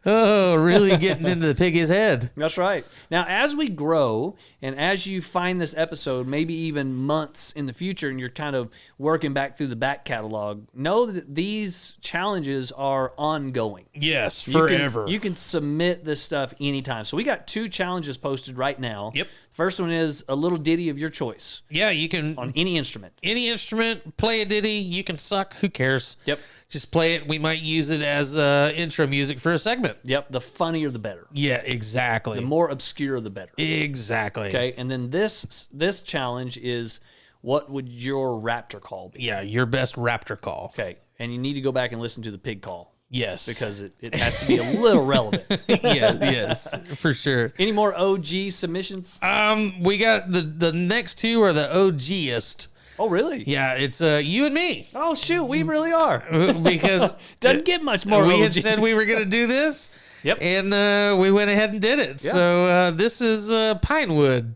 Oh, really getting into the piggy's head. That's right. Now, as we grow and as you find this episode, maybe even months in the future, and you're kind of working back through the back catalog, know that these challenges are ongoing. Yes, forever. You can submit this stuff anytime. So we got 2 challenges posted right now. Yep. First one is a little ditty of your choice Yeah, you can on any instrument. any instrument, play a ditty. You can suck. Who cares? Yep. Just play it. We might use it as intro music for a segment. Yep. The funnier, the better. Yeah, exactly. The more obscure, the better. Exactly. Okay. And then this challenge is, what would your raptor call be? Yeah, your best raptor call. Okay. And you need to go back and listen to the pig call Yes. because it has to be a little relevant. yes, for sure. Any more OG submissions? We got the next 2 are the OGest. Oh, really? Yeah, it's you and me. Oh, shoot. We really are. Because Doesn't get much more we OG. had said we were going to do this. Yep. And we went ahead and did it. Yeah. So this is Pinewood.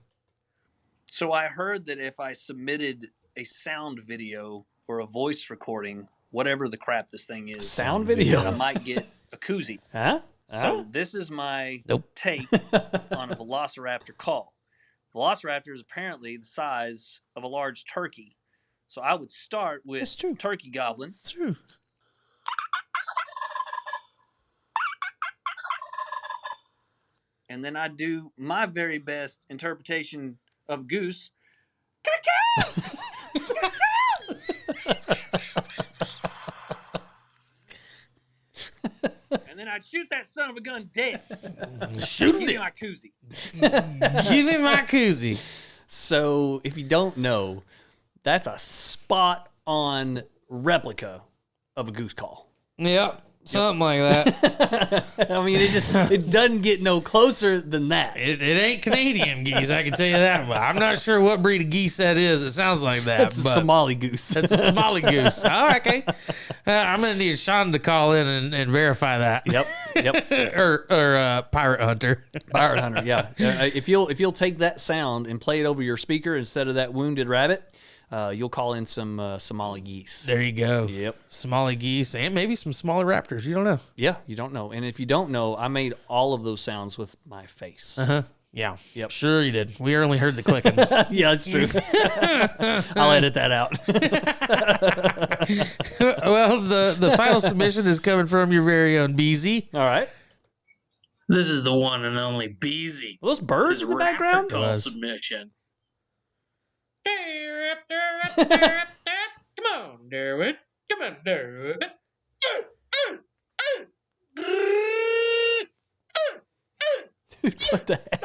So I heard that if I submitted a sound video or a voice recording, whatever the crap this thing is, Sound video? I might get a koozie. Huh? So this is my Nope. take on a velociraptor call. Velociraptor is apparently the size of a large turkey. So I would start with That's true. turkey gobbling. True. And then I do my very best interpretation of goose. And then I'd shoot that son of a gun dead. Shoot Give me it. my koozie. Give me my koozie. So if you don't know, that's a spot on replica of a goose call. Yep. Something like that. I mean, it doesn't get no closer than that. It ain't Canadian geese, I can tell you that. But I'm not sure what breed of geese that is. It sounds like that. It's a Somali goose. That's a Somali goose. Oh, okay. I'm gonna need Sean to call in and verify that. Yep. or pirate hunter. Pirate hunter. Yeah. If you'll take that sound and play it over your speaker instead of that wounded rabbit, you'll call in some Somali geese. There you go. Yep. Somali geese and maybe some smaller raptors. You don't know. Yeah, you don't know. And if you don't know, I made all of those sounds with my face. Yeah. Yep. Sure you did. We only heard the clicking. Yeah, it's true. I'll edit that out. Well, the final submission is coming from your very own BZ. All right. This is the one and only Beezy. Are those birds in the background? Call submission. Hey, Raptor, Raptor, Raptor. Come on, Derwin. Come on, Derwin. Dude, what the heck?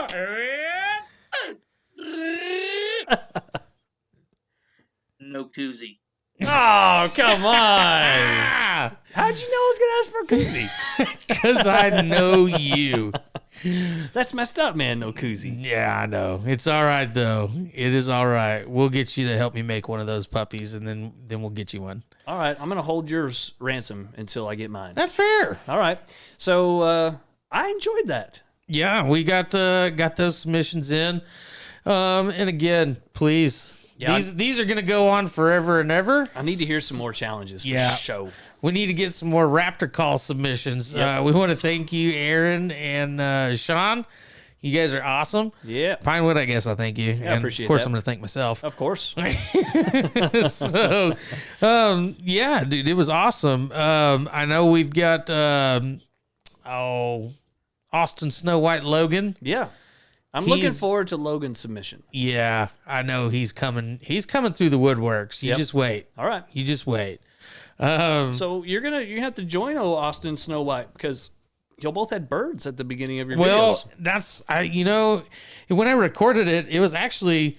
No koozie. Oh, come on. How'd you know I was going to ask for a koozie? Because I know you. That's messed up, man. No koozie. Yeah, I know. It's all right, though. It is all right. We'll get you to help me make one of those puppies, and then we'll get you one. All right. I'm going to hold yours ransom until I get mine. That's fair. All right. So I enjoyed that. Yeah, we got those submissions in. And again, please. Yeah, these are going to go on forever and ever. I need to hear some more challenges for show. We need to get some more Raptor Call submissions. Yep. We want to thank you, Aaron and Sean. You guys are awesome. Yeah. Pinewood, I guess I'll thank you. Yeah, I appreciate Of course, that. I'm going to thank myself. Of course. So, yeah, dude, it was awesome. I know we've got, Austin Snow White Logan. Yeah. I'm looking forward to Logan's submission. Yeah, I know he's coming. He's coming through the woodworks. You just wait. All right. You just wait. So you're gonna have to join Austin Snow White because y'all both had birds at the beginning of your Well, videos. when I recorded it, it was actually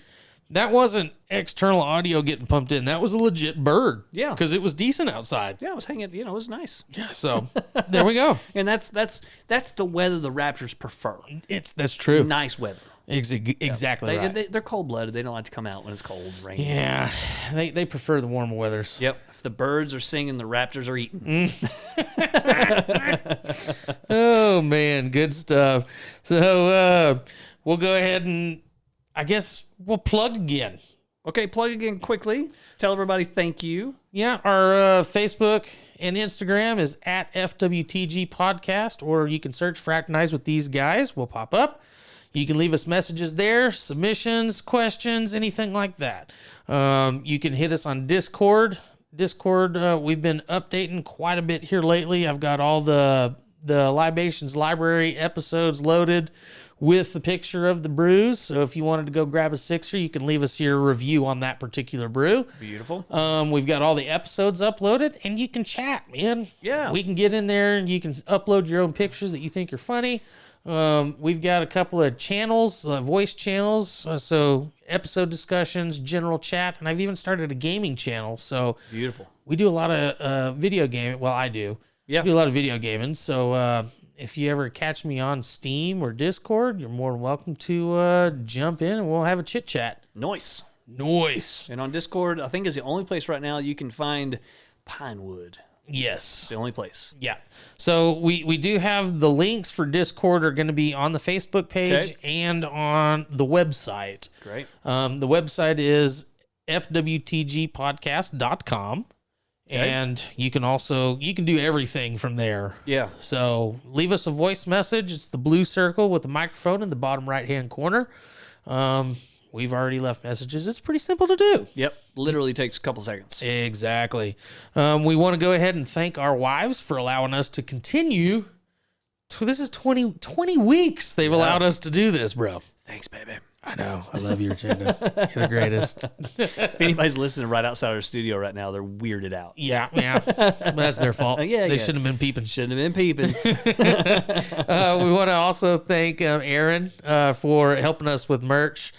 that wasn't external audio getting pumped in. That was a legit bird. Yeah. Because it was decent outside. Yeah, I was hanging. It was nice. Yeah. So there we go. And that's the weather the Raptors prefer. That's true. Nice weather. Exactly right. They're cold blooded. They don't like to come out when it's cold, rainy. Yeah, they prefer the warmer weathers. Yep. If the birds are singing, the Raptors are eating. Oh man, good stuff. So we'll go ahead and I guess we'll plug again. Okay, plug again quickly. Tell everybody thank you. Yeah, our Facebook and Instagram is at FWTG Podcast, or you can search Fraternize with These Guys. We'll pop up. You can leave us messages there, submissions, questions, anything like that. You can hit us on Discord. We've been updating quite a bit here lately. I've got all the Libations Library episodes loaded with the picture of the brews. So if you wanted to go grab a sixer, you can leave us your review on that particular brew. Beautiful. We've got all the episodes uploaded, and you can chat, man. Yeah. We can get in there, and you can upload your own pictures that you think are funny. We've got a couple of channels, voice channels, so episode discussions, general chat, and I've even started a gaming channel. So Beautiful. we do a lot of video gaming. Well, I do. Yeah. I do a lot of video gaming. So if you ever catch me on Steam or Discord, you're more than welcome to jump in, and we'll have a chit chat. Nice. Nice. And on Discord, I think is the only place right now you can find Pinewood. Yes. It's the only place. Yeah. So we do have the links for Discord are going to be on the Facebook page and on the website. Great. The website is fwtgpodcast.com. And you can do everything from there. Yeah. So leave us a voice message. It's the blue circle with the microphone in the bottom right-hand corner. We've already left messages. It's pretty simple to do. Yep. Literally takes a couple seconds. Exactly. We want to go ahead and thank our wives for allowing us to continue. This is 20 weeks they've allowed us to do this, bro. Thanks, baby. I know. I love you, Regina. You're the greatest. If anybody's listening right outside our studio right now, they're weirded out. Yeah. That's their fault. They shouldn't have been peeping. Shouldn't have been peeping. We want to also thank Aaron for helping us with merch.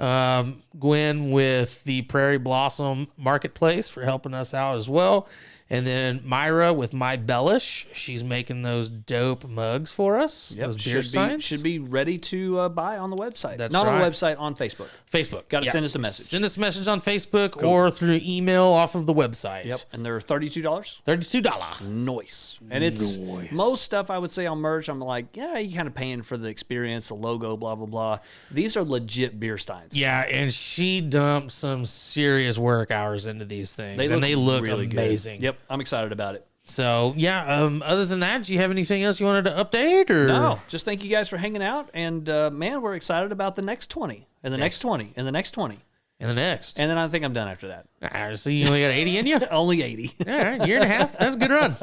Gwen with the Prairie Blossom Marketplace for helping us out as well. And then Myra with My Bellish. She's making those dope mugs for us. Yep, Those beer steins. should be ready to buy on the website. That's Not on the right. website, on Facebook. Facebook. Got to send us a message. Send us a message on Facebook or through email off of the website. Yep, and they're $32. $32. Nice. And it's most stuff I would say on merch, I'm like, yeah, you're kind of paying for the experience, the logo, blah, blah, blah. These are legit beer steins. Yeah, and she dumped some serious work hours into these things. They look really amazing. good. Yep, I'm excited about it. So, yeah, other than that, do you have anything else you wanted to update? Or No, just thank you guys for hanging out. And, man, we're excited about the next 20, and the next 20, and the next 20. And the next. And then I think I'm done after that. So you only got 80 in you? Only 80. All right, year and a half. That's a good run.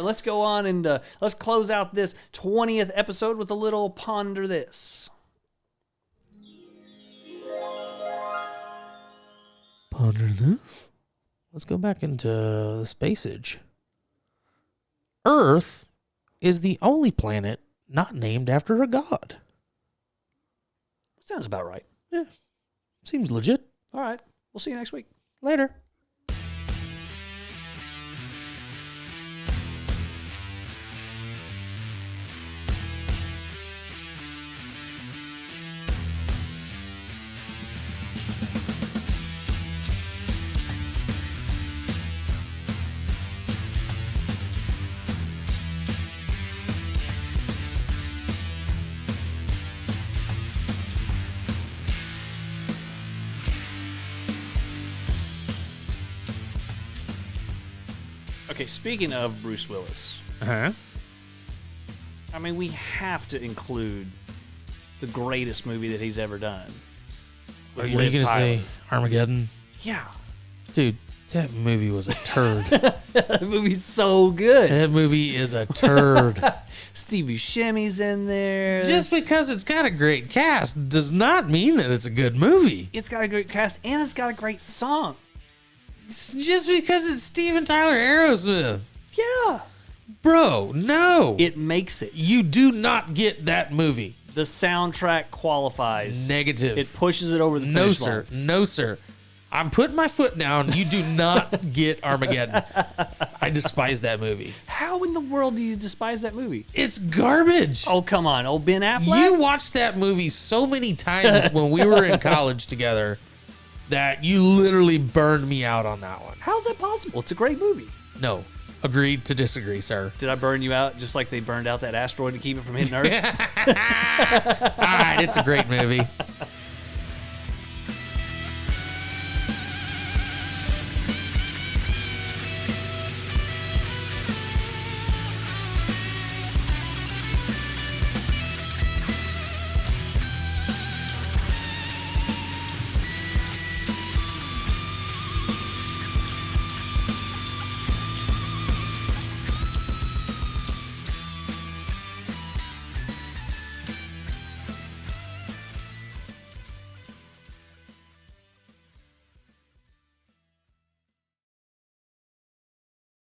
Let's go on and let's close out this 20th episode with a little ponder this. Ponder this. Let's go back into the space age. Earth is the only planet not named after a god. Sounds about right. Yeah, seems legit. All right. We'll see you next week. Later. Okay, speaking of Bruce Willis, Uh-huh. I mean, we have to include the greatest movie that he's ever done. Are with you Liv going to Tyler. say Armageddon? Yeah. Dude, that movie was a turd. The movie's so good. That movie is a turd. Steve Buscemi's in there. Just because it's got a great cast does not mean that it's a good movie. It's got a great cast, and it's got a great song. Just because it's Steven Tyler Aerosmith. Yeah. Bro, no. It makes it. You do not get that movie. The soundtrack qualifies. Negative. It pushes it over the No, finish sir. line. No, sir. I'm putting my foot down. You do not get Armageddon. I despise that movie. How in the world do you despise that movie? It's garbage. Oh, come on. Oh, Ben Affleck? You watched that movie so many times when we were in college together that you literally burned me out on that one. How's that possible? It's a great movie. No. Agreed to disagree, sir. Did I burn you out just like they burned out that asteroid to keep it from hitting Earth? All right, it's a great movie.